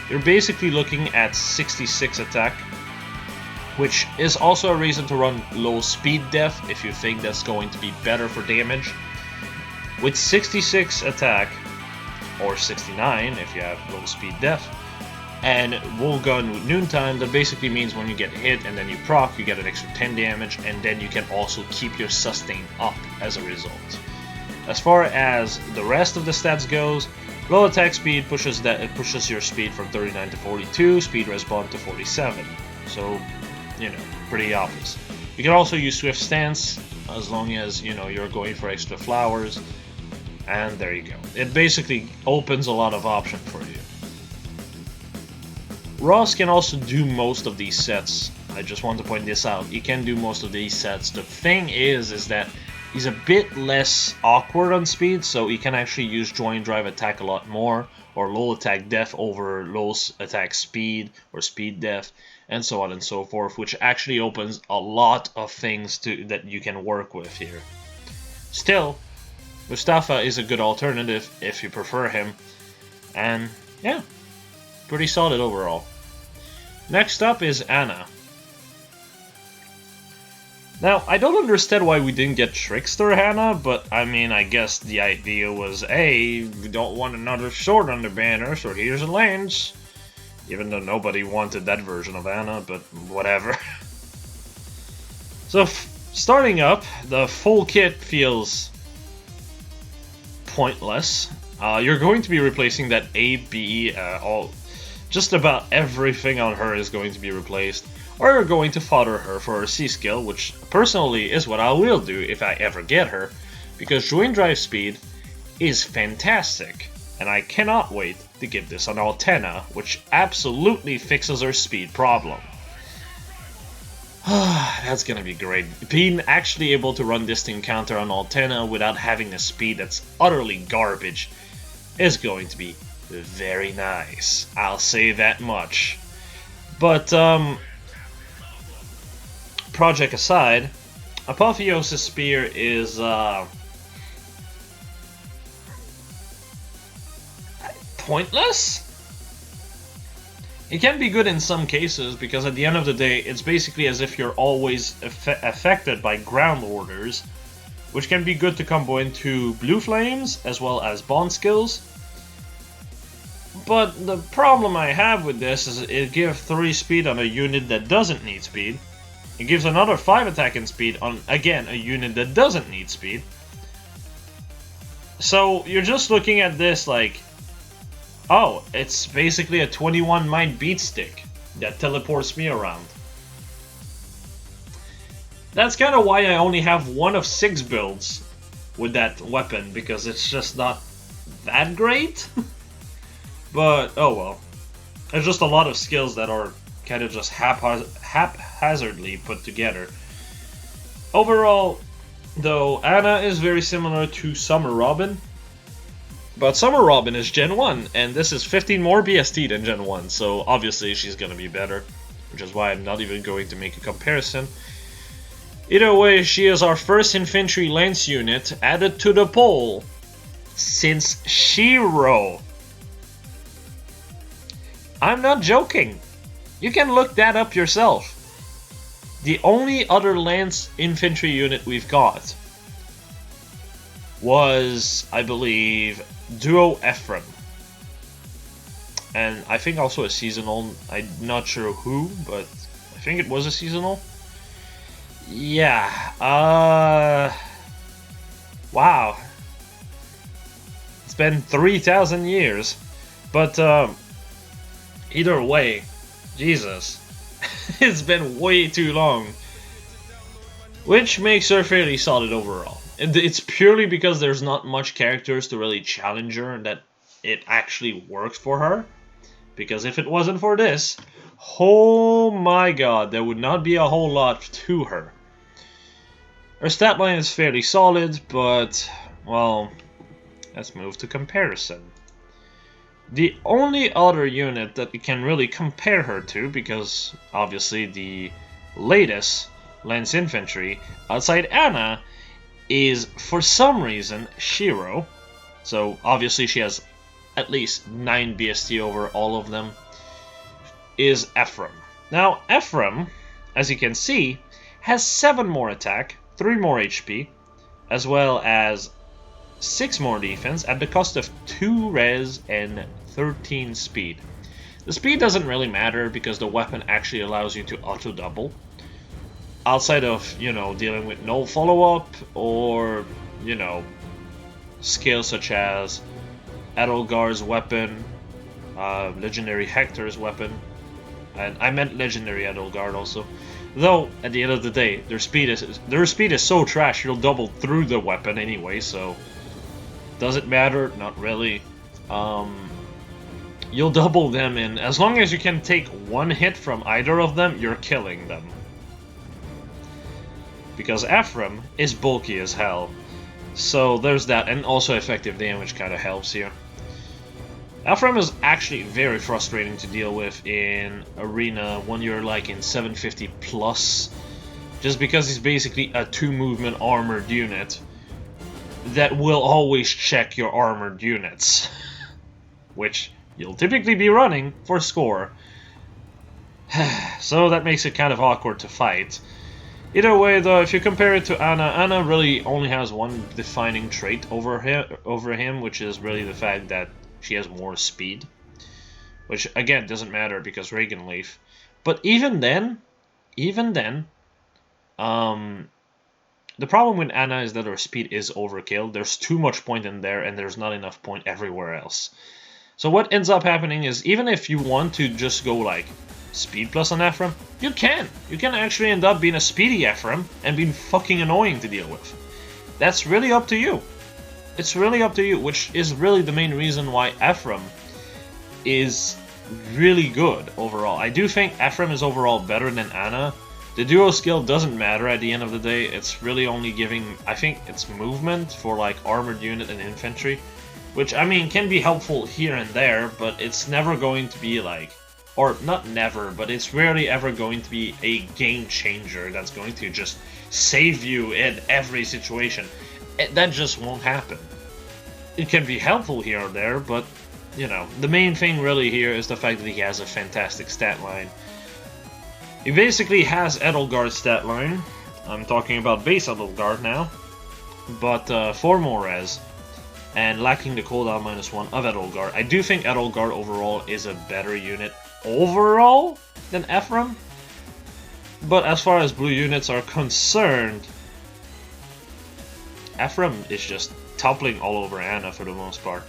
you're basically looking at 66 attack, which is also a reason to run low speed def if you think that's going to be better for damage. With 66 attack, or 69 if you have low speed def, and Wogun with Noontime, that basically means when you get hit and then you proc, you get an extra 10 damage, and then you can also keep your sustain up as a result. As far as the rest of the stats goes, low attack speed pushes your speed from 39 to 42, speed res bond to 47. So, pretty obvious. You can also use Swift Stance as long as you're going for extra flowers, and there you go. It basically opens a lot of options for you. Ross can also do most of these sets. I just want to point this out. He can do most of these sets. The thing is that he's a bit less awkward on speed, so he can actually use Joint Drive Attack a lot more, or low attack def over low attack speed, or speed def, and so on and so forth, which actually opens a lot of things that you can work with here. Still, Mustafa is a good alternative if you prefer him, and yeah, pretty solid overall. Next up is Anna. Now, I don't understand why we didn't get Trickster Hannah, but I mean, I guess the idea was, hey, we don't want another sword on the banner, so here's a lance. Even though nobody wanted that version of Anna, but whatever. So, starting up, the full kit feels pointless. You're going to be replacing that A, B, just about everything on her is going to be replaced. Or you're going to fodder her for her C skill, which personally is what I will do if I ever get her, because Joint Drive Speed is fantastic, and I cannot wait to give this on Altena, which absolutely fixes her speed problem. That's gonna be great. Being actually able to run this thing counter on Altena without having a speed that's utterly garbage is going to be very nice. I'll say that much. But, project aside, Apotheosis Spear is, pointless? It can be good in some cases, because at the end of the day, it's basically as if you're always affected by ground orders, which can be good to combo into blue flames, as well as bond skills. But the problem I have with this is it gives 3 speed on a unit that doesn't need speed. It gives another 5 attack and speed on, again, a unit that doesn't need speed. So you're just looking at this like, oh, it's basically a 21 mind beat stick that teleports me around. That's kind of why I only have 1 of 6 builds with that weapon, because it's just not that great. But, oh well. There's just a lot of skills that are kind of just haphazardly put together. Overall, though, Anna is very similar to Summer Robin. But Summer Robin is Gen 1, and this is 15 more BST than Gen 1, so obviously she's gonna be better, which is why I'm not even going to make a comparison. Either way, she is our first infantry lance unit added to the poll since Shiro. I'm not joking. You can look that up yourself. The only other lance infantry unit we've got was, I believe, Duo Ephraim. And I think also a seasonal. I'm not sure who, but I think it was a seasonal. Yeah. Wow. It's been 3,000 years. But, either way, Jesus. It's been way too long. Which makes her fairly solid overall. It's purely because there's not much characters to really challenge her that it actually works for her. Because if it wasn't for this, oh my god, there would not be a whole lot to her. Her stat line is fairly solid, but, well, let's move to comparison. The only other unit that you can really compare her to, because obviously the latest Lance Infantry outside Anna is, for some reason, Shiro. So obviously she has at least 9 BST over all of them, is Ephraim. Now Ephraim, as you can see, has 7 more attack, 3 more HP, as well as 6 more defense at the cost of 2 res and 13 speed. The speed doesn't really matter because the weapon actually allows you to auto-double. Outside of, you know, dealing with no follow-up or, you know, skills such as Edelgar's weapon, Legendary Hector's weapon, and I meant Legendary Edelgard also. Though, at the end of the day, their speed is so trash, you'll double through the weapon anyway, so does it matter? Not really. You'll double them in. As long as you can take 1 hit from either of them, you're killing them. Because Ephraim is bulky as hell. So there's that, and also effective damage kind of helps here. Ephraim is actually very frustrating to deal with in Arena when you're like in 750 plus. Just because he's basically a 2-movement armored unit that will always check your armored units. Which you'll typically be running for score. So that makes it kind of awkward to fight. Either way though, if you compare it to Anna, Anna really only has one defining trait over him, which is really the fact that she has more speed. Which again doesn't matter because Reagan Leaf. But even then, the problem with Anna is that her speed is overkill. There's too much point in there and there's not enough point everywhere else. So what ends up happening is, even if you want to just go like speed plus on Ephraim, you can. You can actually end up being a speedy Ephraim and being fucking annoying to deal with. That's really up to you. It's really up to you, which is really the main reason why Ephraim is really good overall. I do think Ephraim is overall better than Anna. The duo skill doesn't matter at the end of the day. It's really only giving, I think it's movement for like armored unit and infantry, which, I mean, can be helpful here and there, but it's never going to be like, or not never, but it's rarely ever going to be a game changer that's going to just save you in every situation. That just won't happen. It can be helpful here or there, but, you know, the main thing really here is the fact that he has a fantastic stat line. He basically has Edelgard's stat line. I'm talking about base Edelgard now, but 4 more res, and lacking the cooldown -1 of Edelgard. I do think Edelgard overall is a better unit overall than Ephraim, but as far as blue units are concerned, Ephraim is just toppling all over Anna for the most part.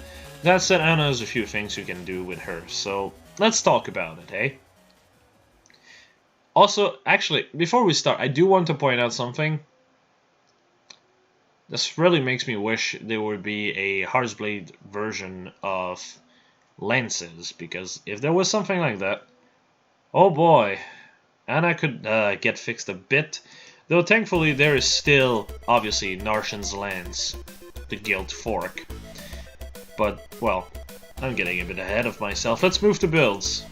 That said, Anna has a few things you can do with her, so let's talk about it, eh? Also, actually, before we start, I do want to point out something. This really makes me wish there would be a Heartsblade version of lances, because if there was something like that, oh boy, Anna could get fixed a bit. Though thankfully there is still, obviously, Narshan's lance, the Guild Fork. But, well, I'm getting a bit ahead of myself. Let's move to builds.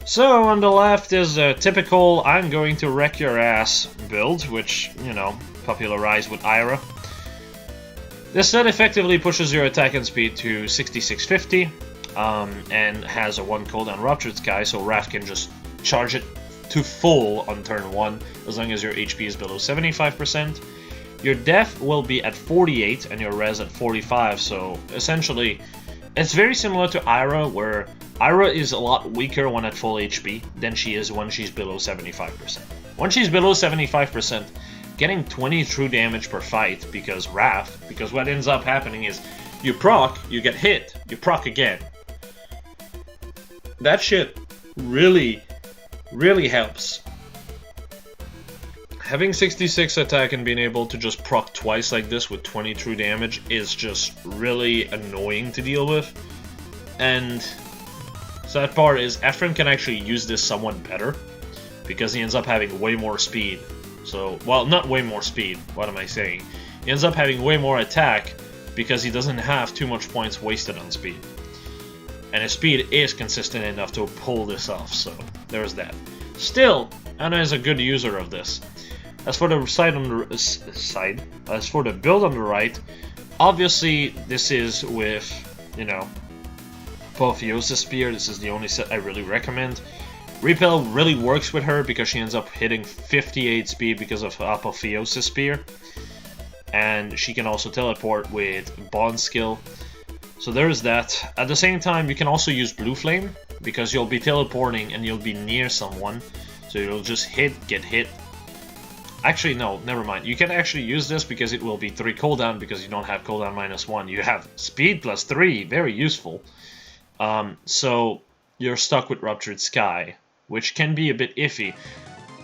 So, on the left is a typical I'm going to wreck your ass build, which, you know, popularized with Ira. This set effectively pushes your attack and speed to 6650, and has a 1 cooldown Ruptured Sky, so Raph can just charge it to full on turn 1, as long as your HP is below 75%. Your def will be at 48 and your res at 45, so essentially it's very similar to Ira, where Ira is a lot weaker when at full HP than she is when she's below 75%. When she's below 75%, getting 20 true damage per fight because what ends up happening is you proc, you get hit, you proc again. That shit really, really helps. Having 66 attack and being able to just proc twice like this with 20 true damage is just really annoying to deal with. And sad part is Ephraim can actually use this somewhat better because he ends up having way more speed. So, well, not way more speed, what am I saying? He ends up having way more attack because he doesn't have too much points wasted on speed. And his speed is consistent enough to pull this off, so there's that. Still, Anna is a good user of this. As for the as for the build on the right, obviously this is with, you know, Apotheosis Spear. This is the only set I really recommend. Repel really works with her because she ends up hitting 58 speed because of Apotheosis Spear. And she can also teleport with Bond skill. So there's that. At the same time, you can also use Blue Flame because you'll be teleporting and you'll be near someone. So you'll just get hit. Actually, no, never mind. You can actually use this because it will be 3 cooldown because you don't have cooldown -1. You have speed +3, very useful. So you're stuck with Ruptured Sky, which can be a bit iffy.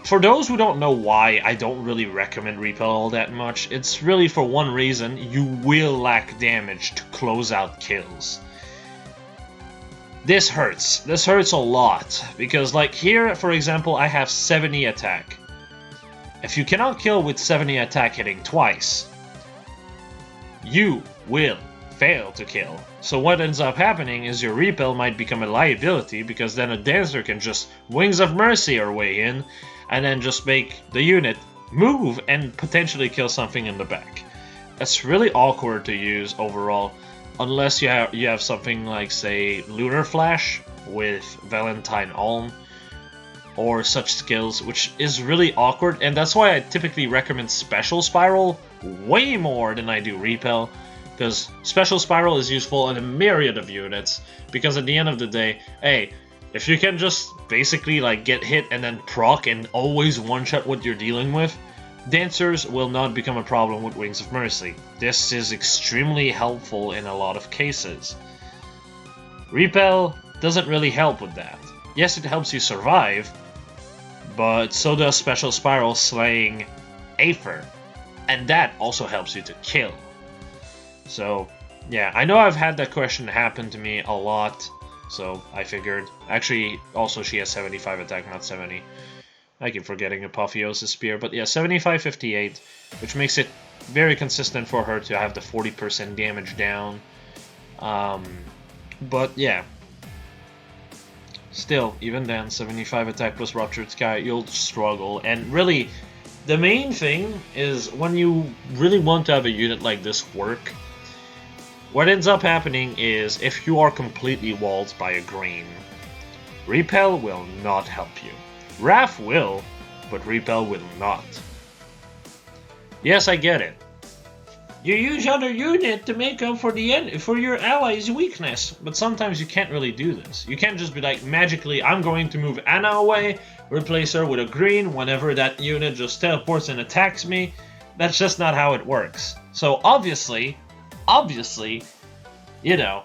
For those who don't know why I don't really recommend Repel all that much, it's really for one reason: you will lack damage to close out kills. This hurts. This hurts a lot, because like here, for example, I have 70 attack. If you cannot kill with 70 attack hitting twice, you will fail to kill. So what ends up happening is your repel might become a liability, because then a dancer can just Wings of Mercy her way in, and then just make the unit move and potentially kill something in the back. That's really awkward to use overall, unless you have something like, say, Lunar Flash with Valentine Ulm, or such skills, which is really awkward, and that's why I typically recommend Special Spiral way more than I do Repel, because Special Spiral is useful in a myriad of units, because at the end of the day, hey, if you can just basically like get hit and then proc and always one-shot what you're dealing with, Dancers will not become a problem with Wings of Mercy. This is extremely helpful in a lot of cases. Repel doesn't really help with that. Yes, it helps you survive, but so does Special Spiral slaying Aether, and that also helps you to kill. So, yeah, I know I've had that question happen to me a lot, so I figured. Actually, also she has 75 attack, not 70. I keep forgetting Apotheosis Spear, but yeah, 75-58, which makes it very consistent for her to have the 40% damage down. But yeah, still, even then, 75 attack plus Ruptured Sky, you'll struggle. And really, the main thing is when you really want to have a unit like this work, what ends up happening is if you are completely walled by a green, Repel will not help you. Wrath will, but Repel will not. Yes, I get it. You use other unit to make up for your ally's weakness, but sometimes you can't really do this. You can't just be like, magically, I'm going to move Anna away, replace her with a green whenever that unit just teleports and attacks me. That's just not how it works. So obviously, you know,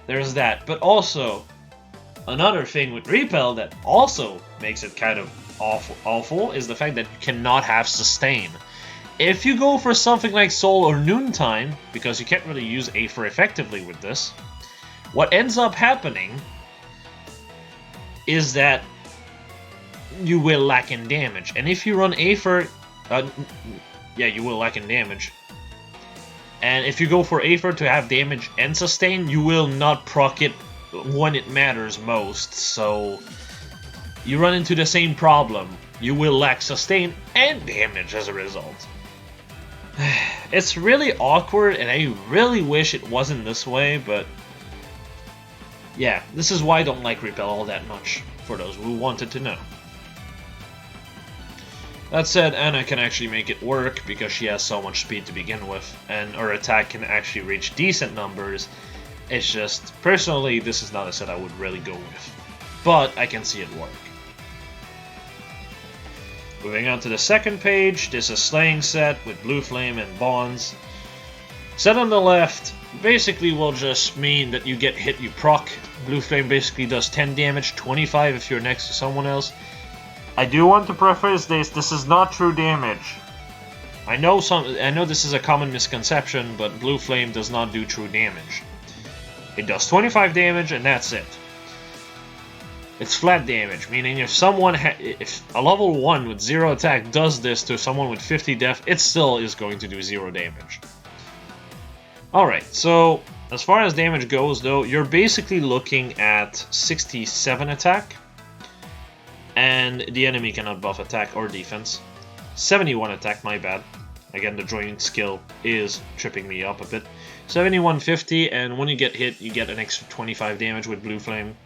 there's that. But also, another thing with Repel that also makes it kind of awful is the fact that you cannot have sustain. If you go for something like Soul or Noontime, because you can't really use Aether effectively with this, what ends up happening is that you will lack in damage. And if you run Aether, yeah, you will lack in damage. And if you go for Aether to have damage and sustain, you will not proc it when it matters most. So you run into the same problem. You will lack sustain and damage as a result. It's really awkward, and I really wish it wasn't this way, but yeah, this is why I don't like Repel all that much, for those who wanted to know. That said, Anna can actually make it work because she has so much speed to begin with, and her attack can actually reach decent numbers. It's just, personally, this is not a set I would really go with, but I can see it work. Moving on to the second page, this is a Slaying set with Blue Flame and Bonds. Set on the left basically will just mean that you get hit, you proc. Blue Flame basically does 10 damage, 25 if you're next to someone else. I do want to preface this is not true damage. I know this is a common misconception, but Blue Flame does not do true damage. It does 25 damage and that's it. It's flat damage, meaning if a level 1 with 0 attack does this to someone with 50 def, it still is going to do 0 damage. Alright, so as far as damage goes though, you're basically looking at 67 attack, and the enemy cannot buff attack or defense. 71 attack, my bad. Again, the joint skill is tripping me up a bit. 7150, and when you get hit, you get an extra 25 damage with Blue Flame.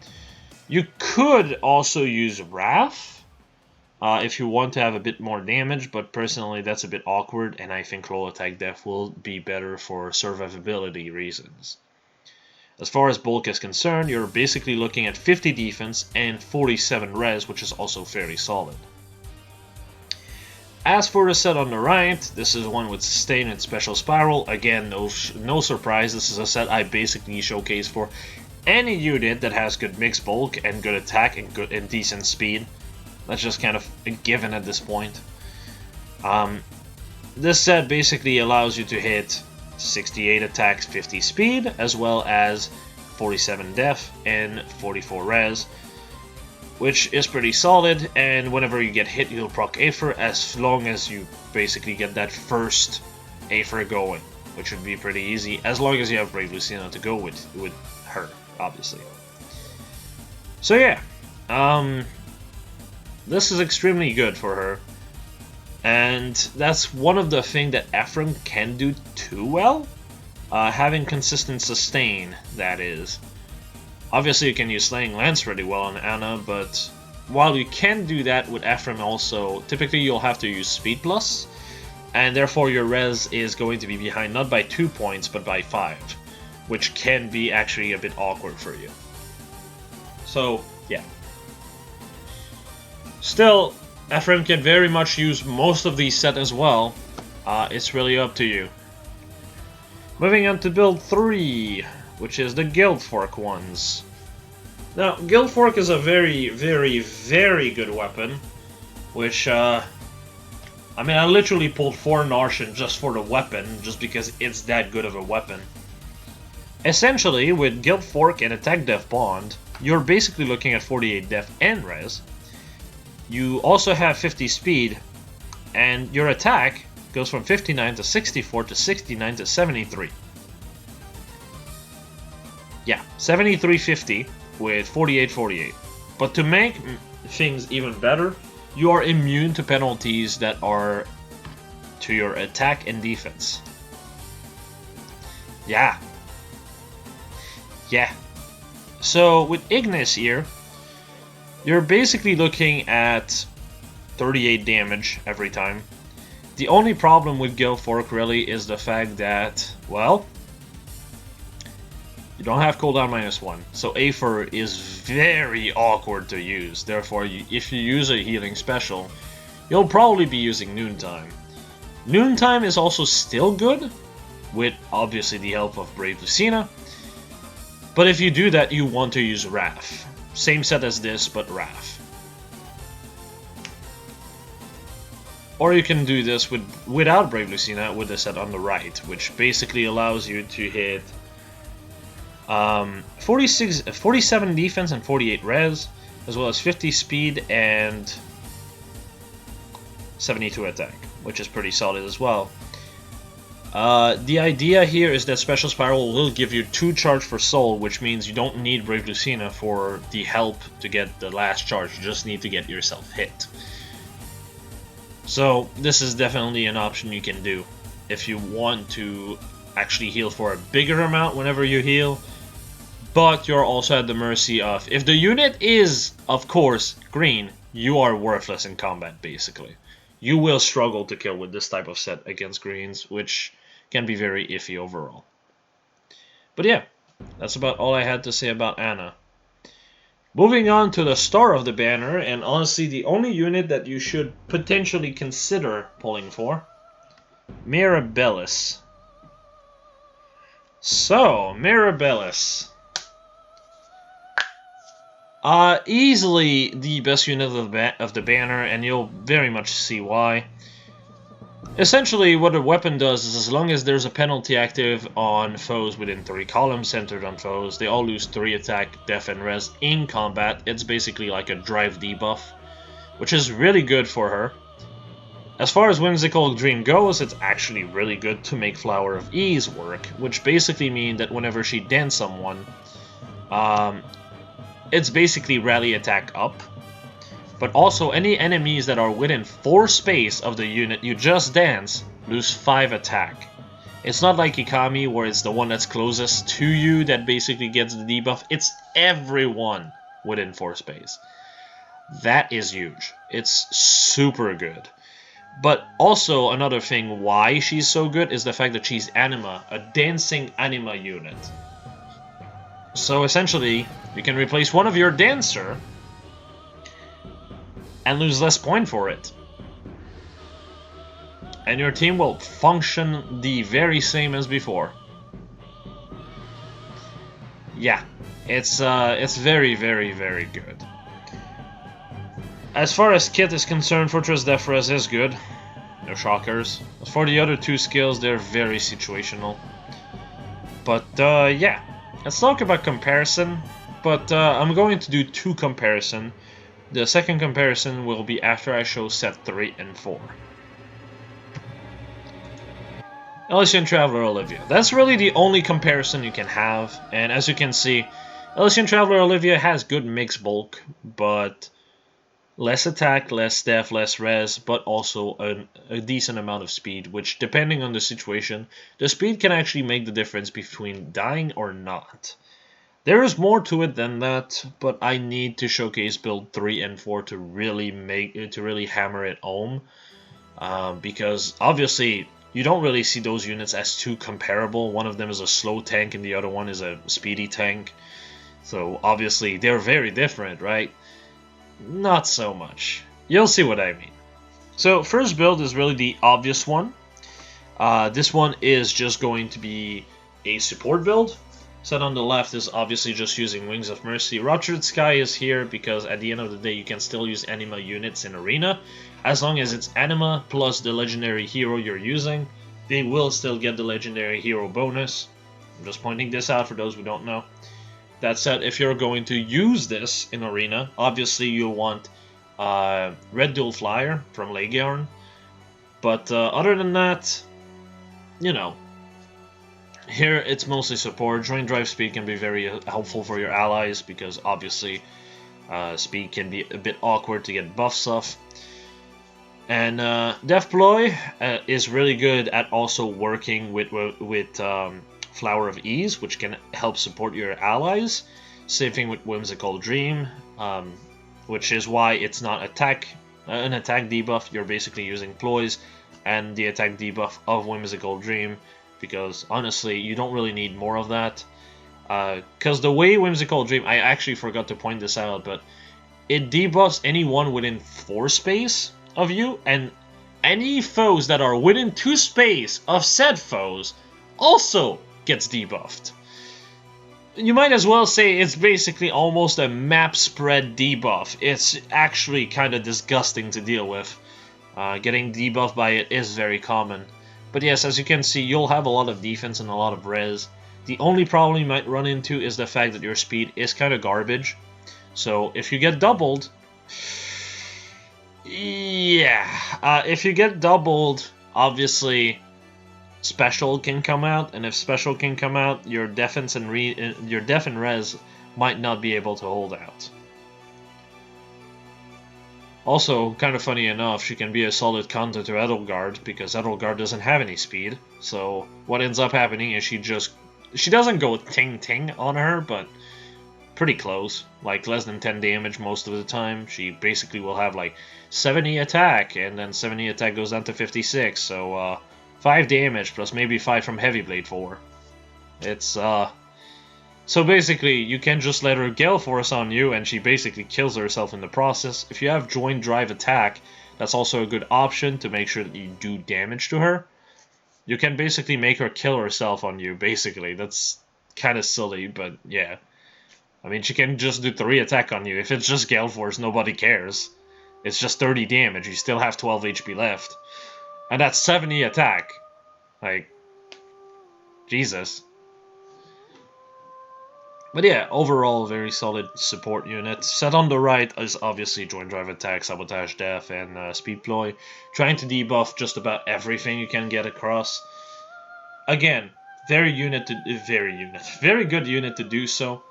You could also use Wrath if you want to have a bit more damage, but personally that's a bit awkward, and I think low attack def will be better for survivability reasons. As far as bulk is concerned, you're basically looking at 50 defense and 47 res, which is also fairly solid. As for the set on the right, this is one with Sustain and Special Spiral. Again, no surprise, this is a set I basically showcase for any unit that has good mixed bulk and good attack and decent speed. That's just kind of a given at this point. This set basically allows you to hit 68 attacks, 50 speed, as well as 47 def and 44 res, which is pretty solid, and whenever you get hit you'll proc Aether as long as you basically get that first Aether going, which would be pretty easy, as long as you have Brave Lucena to go with her, obviously. So yeah, this is extremely good for her, and that's one of the things that Ephraim can do too well, having consistent sustain, that is. Obviously you can use Slaying Lance really well on Anna, but while you can do that with Ephraim also, typically you'll have to use Speed Plus, and therefore your res is going to be behind not by 2 points but by 5, which can be actually a bit awkward for you. So yeah. Still, Ephraim can very much use most of these sets as well. It's really up to you. Moving on to build 3, which is the Guild Fork ones. Now, Guild Fork is a very, very, very good weapon, which, I mean, I literally pulled 4 Narshan just for the weapon, just because it's that good of a weapon. Essentially, with Guild Fork and Attack Def Bond, you're basically looking at 48 def and res. you also have 50 speed, and your attack goes from 59 to 64 to 69 to 73. Yeah, 7350 with 4848. But to make things even better, you are immune to penalties that are to your attack and defense. Yeah. So with Ignis here, you're basically looking at 38 damage every time. The only problem with Gil Fork really is the fact that, well, you don't have cooldown -1, so Aether is very awkward to use. Therefore, if you use a healing special, you'll probably be using Noontime. Noontime is also still good, with obviously the help of Brave Lucena, but if you do that, you want to use Wrath. Same set as this, but Wrath. Or you can do this without Brave Lucena with the set on the right, which basically allows you to hit 47 defense and 48 res, as well as 50 speed and 72 attack, which is pretty solid as well. The idea here is that Special Spiral will give you 2 charge for soul, which means you don't need Brave Lucena for the help to get the last charge, you just need to get yourself hit. So this is definitely an option you can do if you want to actually heal for a bigger amount whenever you heal, but you're also at the mercy of, if the unit is, of course, green, you are worthless in combat basically. You will struggle to kill with this type of set against greens, which can be very iffy overall. But yeah, that's about all I had to say about Anna. Moving on to the star of the banner, and honestly the only unit that you should potentially consider pulling for, Mirabilis. So, Mirabilis. Easily the best unit of the banner, and you'll very much see why. Essentially, what a weapon does is, as long as there's a penalty active on foes within 3 columns centered on foes, they all lose 3 attack, def, and res in combat. It's basically like a drive debuff, which is really good for her. As far as Whimsical Dream goes, it's actually really good to make Flower of Ease work, which basically means that whenever she dance someone, it's basically rally attack up. But also, any enemies that are within 4 space of the unit you just dance lose 5 attack. It's not like Ikami, where it's the one that's closest to you that basically gets the debuff. It's everyone within 4 space. That is huge. It's super good. But also, another thing why she's so good is the fact that she's Anima, a dancing Anima unit. So essentially, you can replace one of your dancer and lose less point for it. And your team will function the very same as before. Yeah, it's very, very, very good. As far as kit is concerned, Fortress Defres is good. No shockers. As for the other 2 skills, they're very situational. But yeah, let's talk about comparison. But I'm going to do 2 comparison. The second comparison will be after I show set 3 and 4. Elysian Traveler Olivia. That's really the only comparison you can have. And as you can see, Elysian Traveler Olivia has good mixed bulk, but less attack, less def, less res, but also a decent amount of speed, which depending on the situation, the speed can actually make the difference between dying or not. There is more to it than that, but I need to showcase build 3 and 4 to really hammer it home. Because obviously you don't really see those units as too comparable. One of them is a slow tank and the other one is a speedy tank. So obviously they're very different, right? Not so much. You'll see what I mean. So first build is really the obvious one. This one is just going to be a support build. Set on the left is obviously just using Wings of Mercy. Ruptured Sky is here because at the end of the day you can still use Anima units in Arena. As long as it's Anima plus the legendary hero you're using, they will still get the legendary hero bonus. I'm just pointing this out for those who don't know. That said, if you're going to use this in Arena, obviously you'll want Red Dual Flyer from Legion. But other than that, you know, here it's mostly support. Joint Drive Speed can be very helpful for your allies because obviously speed can be a bit awkward to get buff stuff. And Deploy is really good at also working with Flower of Ease, which can help support your allies. Same thing with Whimsical Dream, which is why it's not an attack debuff. You're basically using Ploys and the attack debuff of Whimsical Dream, because honestly, you don't really need more of that. Because the way Whimsical Dream, I actually forgot to point this out, but it debuffs anyone within 4 space of you, and any foes that are within 2 space of said foes also gets debuffed. You might as well say it's basically almost a map spread debuff. It's actually kind of disgusting to deal with. Getting debuffed by it is very common. But yes, as you can see, you'll have a lot of defense and a lot of res. The only problem you might run into is the fact that your speed is kind of garbage. So if you get doubled... yeah, if you get doubled, obviously special can come out, and if special can come out, your defense and your def and res might not be able to hold out. Also, kind of funny enough, she can be a solid counter to Edelgard, because Edelgard doesn't have any speed. So what ends up happening is she doesn't go ting-ting on her, but pretty close. Like less than 10 damage most of the time. She basically will have like 70 attack, and then 70 attack goes down to 56, so 5 damage plus maybe 5 from Heavy Blade 4. It's so basically, you can just let her Gale Force on you, and she basically kills herself in the process. If you have Joint Drive Attack, that's also a good option to make sure that you do damage to her. You can basically make her kill herself on you, basically. That's kind of silly, but yeah. I mean, she can just do 3 attack on you. If it's just Gale Force, nobody cares. It's just 30 damage. You still have 12 HP left. And that's 70 attack. Like, Jesus. But yeah, overall, very solid support unit. Set on the right is obviously Joint Drive Attack, Sabotage Death, and Speed Ploy. Trying to debuff just about everything you can get across. Again, very good unit to do so.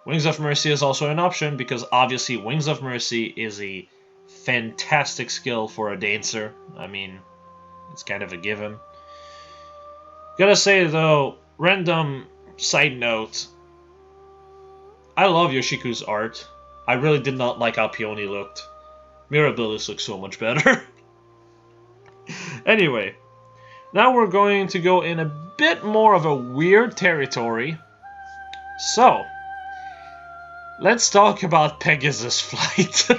Wings of Mercy is also an option, because obviously Wings of Mercy is a fantastic skill for a dancer. I mean, it's kind of a given. Gotta say though, random side note, I love Yoshiku's art. I really did not like how Peony looked. Mirabilis looks so much better. Anyway, now we're going to go in a bit more of a weird territory. So, let's talk about Pegasus Flight.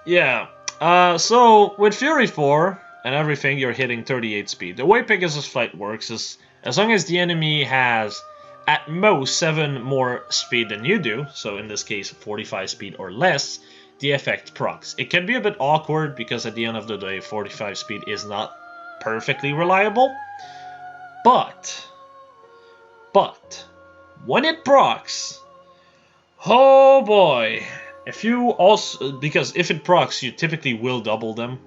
Yeah, so with Fury 4 and everything, you're hitting 38 speed. The way Pegasus Flight works is, as long as the enemy has at most 7 more speed than you do, so in this case 45 speed or less, the effect procs. It can be a bit awkward because at the end of the day 45 speed is not perfectly reliable, but when it procs, oh boy, if you also, because if it procs you typically will double them,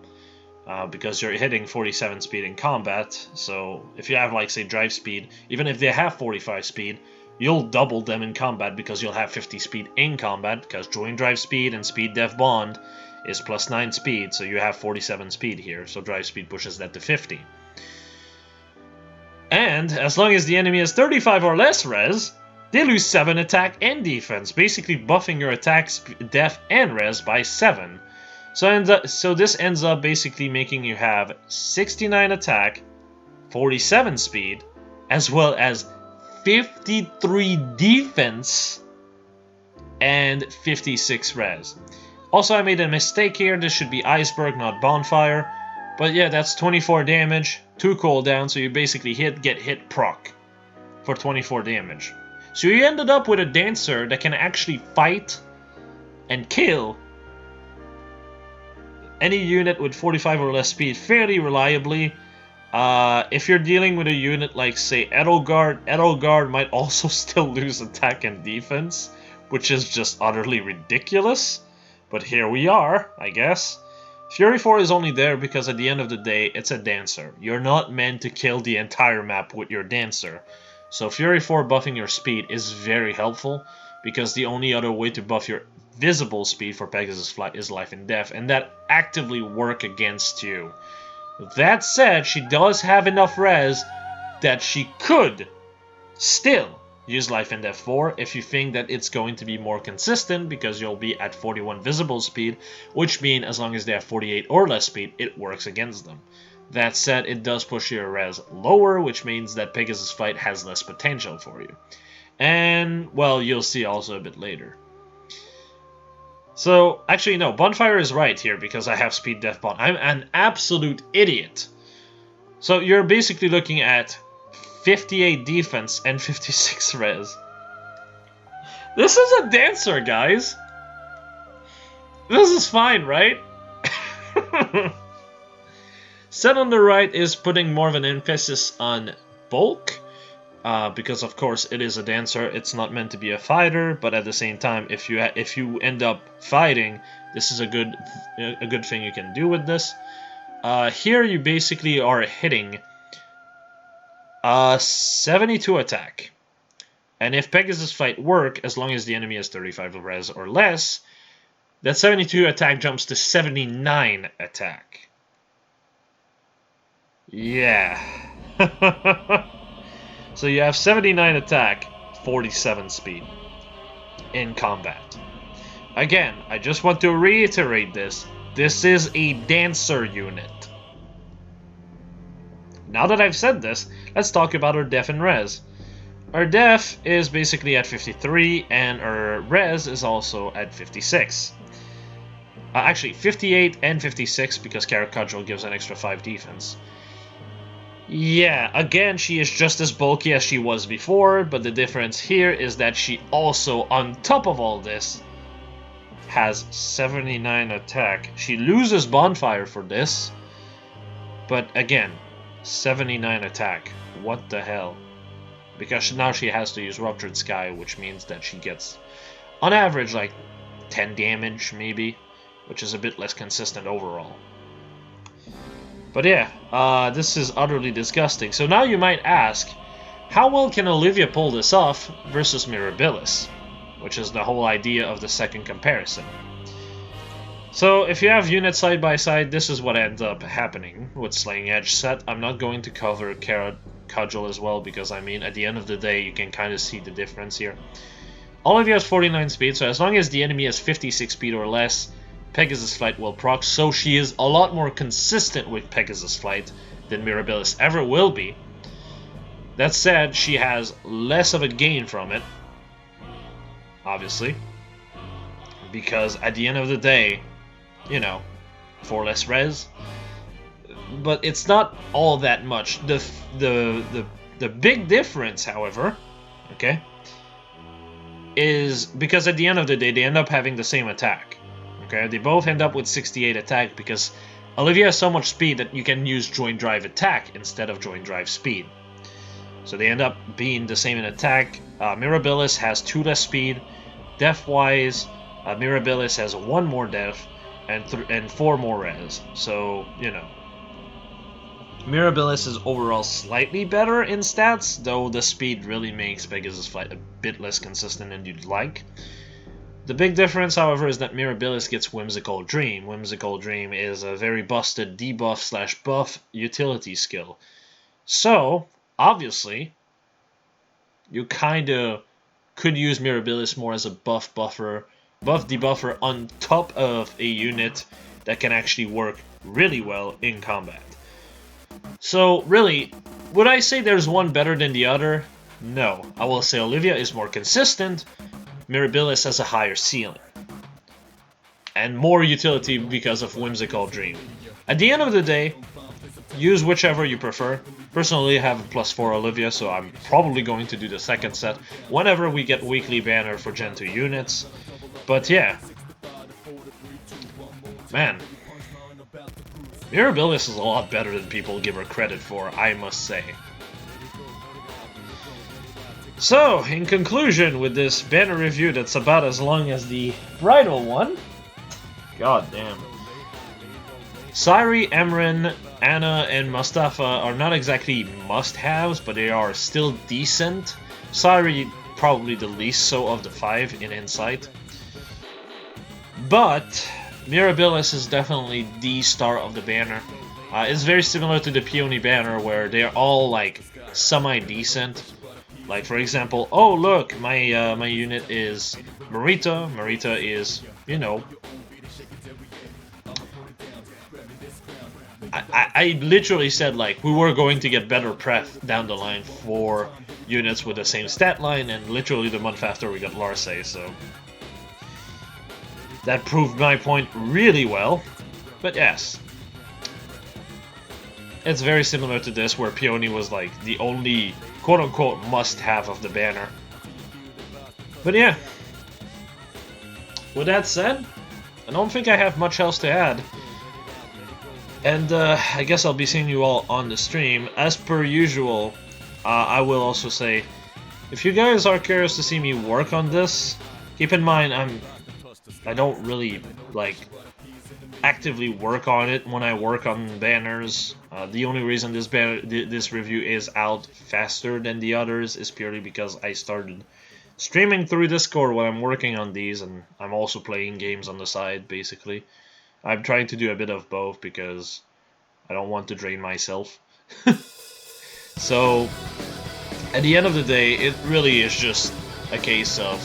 because you're hitting 47 speed in combat. So if you have, like, say, drive speed, even if they have 45 speed, you'll double them in combat because you'll have 50 speed in combat, because joint drive speed and speed def bond is plus 9 speed, so you have 47 speed here, so drive speed pushes that to 50. And as long as the enemy has 35 or less res, they lose 7 attack and defense, basically buffing your attack, def, and res by 7. So this ends up basically making you have 69 attack, 47 speed, as well as 53 defense, and 56 res. Also, I made a mistake here. This should be Iceberg, not Bonfire. But yeah, that's 24 damage, 2 cooldown, so you basically get hit proc for 24 damage. So you ended up with a dancer that can actually fight and kill any unit with 45 or less speed fairly reliably. If you're dealing with a unit like, say, Edelgard might also still lose attack and defense, which is just utterly ridiculous. But here we are, I guess. Fury 4 is only there because at the end of the day, it's a dancer. You're not meant to kill the entire map with your dancer. So Fury 4 buffing your speed is very helpful, because the only other way to buff your visible speed for Pegasus Flight is Life and Death, and that actively work against you. That said, she does have enough res that she could still use Life and Death 4 if you think that it's going to be more consistent, because you'll be at 41 visible speed, which means as long as they have 48 or less speed, it works against them. That said, it does push your res lower, which means that Pegasus Flight has less potential for you. And, well, you'll see also a bit later. So, actually no, Bonfire is right here because I have Speed Death Bond. I'm an absolute idiot. So you're basically looking at 58 defense and 56 res. This is a dancer, guys. This is fine, right? Set on the right is putting more of an emphasis on bulk. Because of course it is a dancer, it's not meant to be a fighter, but at the same time, if you end up fighting, this is a good thing you can do with this. Here you basically are hitting 72 attack, and if Pegasus Flight work, as long as the enemy has 35 res or less, that 72 attack jumps to 79 attack. Yeah. So you have 79 attack, 47 speed in combat. Again, I just want to reiterate this. This is a dancer unit. Now that I've said this, let's talk about our def and res. Our def is basically at 53, and our res is also at 56. Actually, 58 and 56 because Carrot Cudgel gives an extra 5 defense. Yeah, again, she is just as bulky as she was before, but the difference here is that she also, on top of all this, has 79 attack. She loses Bonfire for this, but again, 79 attack. What the hell? Because now she has to use Ruptured Sky, which means that she gets, on average, like 10 damage, maybe, which is a bit less consistent overall. But yeah, this is utterly disgusting. So now you might ask, how well can Olivia pull this off versus Mirabilis? Which is the whole idea of the second comparison. So if you have units side by side, this is what ends up happening with Slaying Edge set. I'm not going to cover Carrot Cudgel as well, because I mean, at the end of the day, you can kind of see the difference here. Olivia has 49 speed, so as long as the enemy has 56 speed or less, Pegasus Flight will proc, so she is a lot more consistent with Pegasus Flight than Mirabilis ever will be. That said, she has less of a gain from it, obviously, because at the end of the day, you know, 4 less res, but it's not all that much. The big difference, however, okay, is because at the end of the day, they end up having the same attack. Okay, they both end up with 68 attack because Olivia has so much speed that you can use Joint Drive attack instead of Joint Drive speed. So they end up being the same in attack. Mirabilis has 2 less speed. Def-wise, Mirabilis has 1 more def and 4 more res. So, you know, Mirabilis is overall slightly better in stats, though the speed really makes Pegasus Flight a bit less consistent than you'd like. The big difference, however, is that Mirabilis gets Whimsical Dream. Whimsical Dream is a very busted debuff/buff utility skill. So, obviously, you kinda could use Mirabilis more as a buff debuffer on top of a unit that can actually work really well in combat. So, really, would I say there's one better than the other? No. I will say Olivia is more consistent, Mirabilis has a higher ceiling, and more utility because of Whimsical Dream. At the end of the day, use whichever you prefer. Personally, I have a +4 Olivia, so I'm probably going to do the second set whenever we get weekly banner for Gen 2 units. But yeah, man, Mirabilis is a lot better than people give her credit for, I must say. So, in conclusion, with this banner review that's about as long as the bridal one, god damn. Syuri, Emmeryn, Anna, and Mustafa are not exactly must-haves, but they are still decent. Syuri probably the least so of the 5 in Insight. But Mirabilis is definitely the star of the banner. It's very similar to the Peony banner where they're all like semi-decent. Like for example, oh look, my my unit is Marita. Marita is, you know, I literally said like we were going to get better pref down the line for units with the same stat line, and literally the month after we got Larse, so that proved my point really well. But yes, it's very similar to this where Peony was like the only quote-unquote must-have of the banner. But yeah, with that said, I don't think I have much else to add. And I guess I'll be seeing you all on the stream. As per usual, I will also say, if you guys are curious to see me work on this, keep in mind I don't really like actively work on it when I work on banners. The only reason this review is out faster than the others is purely because I started streaming through Discord when I'm working on these, and I'm also playing games on the side, basically. I'm trying to do a bit of both because I don't want to drain myself. So, at the end of the day, it really is just a case of,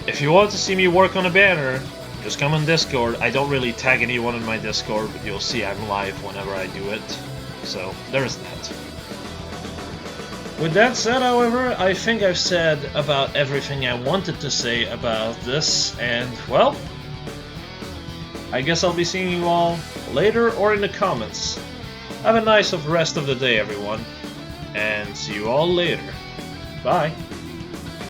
if you want to see me work on a banner, just come on Discord. I don't really tag anyone in my Discord, but you'll see I'm live whenever I do it. So, there's that. With that said, however, I think I've said about everything I wanted to say about this, and, well, I guess I'll be seeing you all later or in the comments. Have a nice rest of the day, everyone, and see you all later. Bye.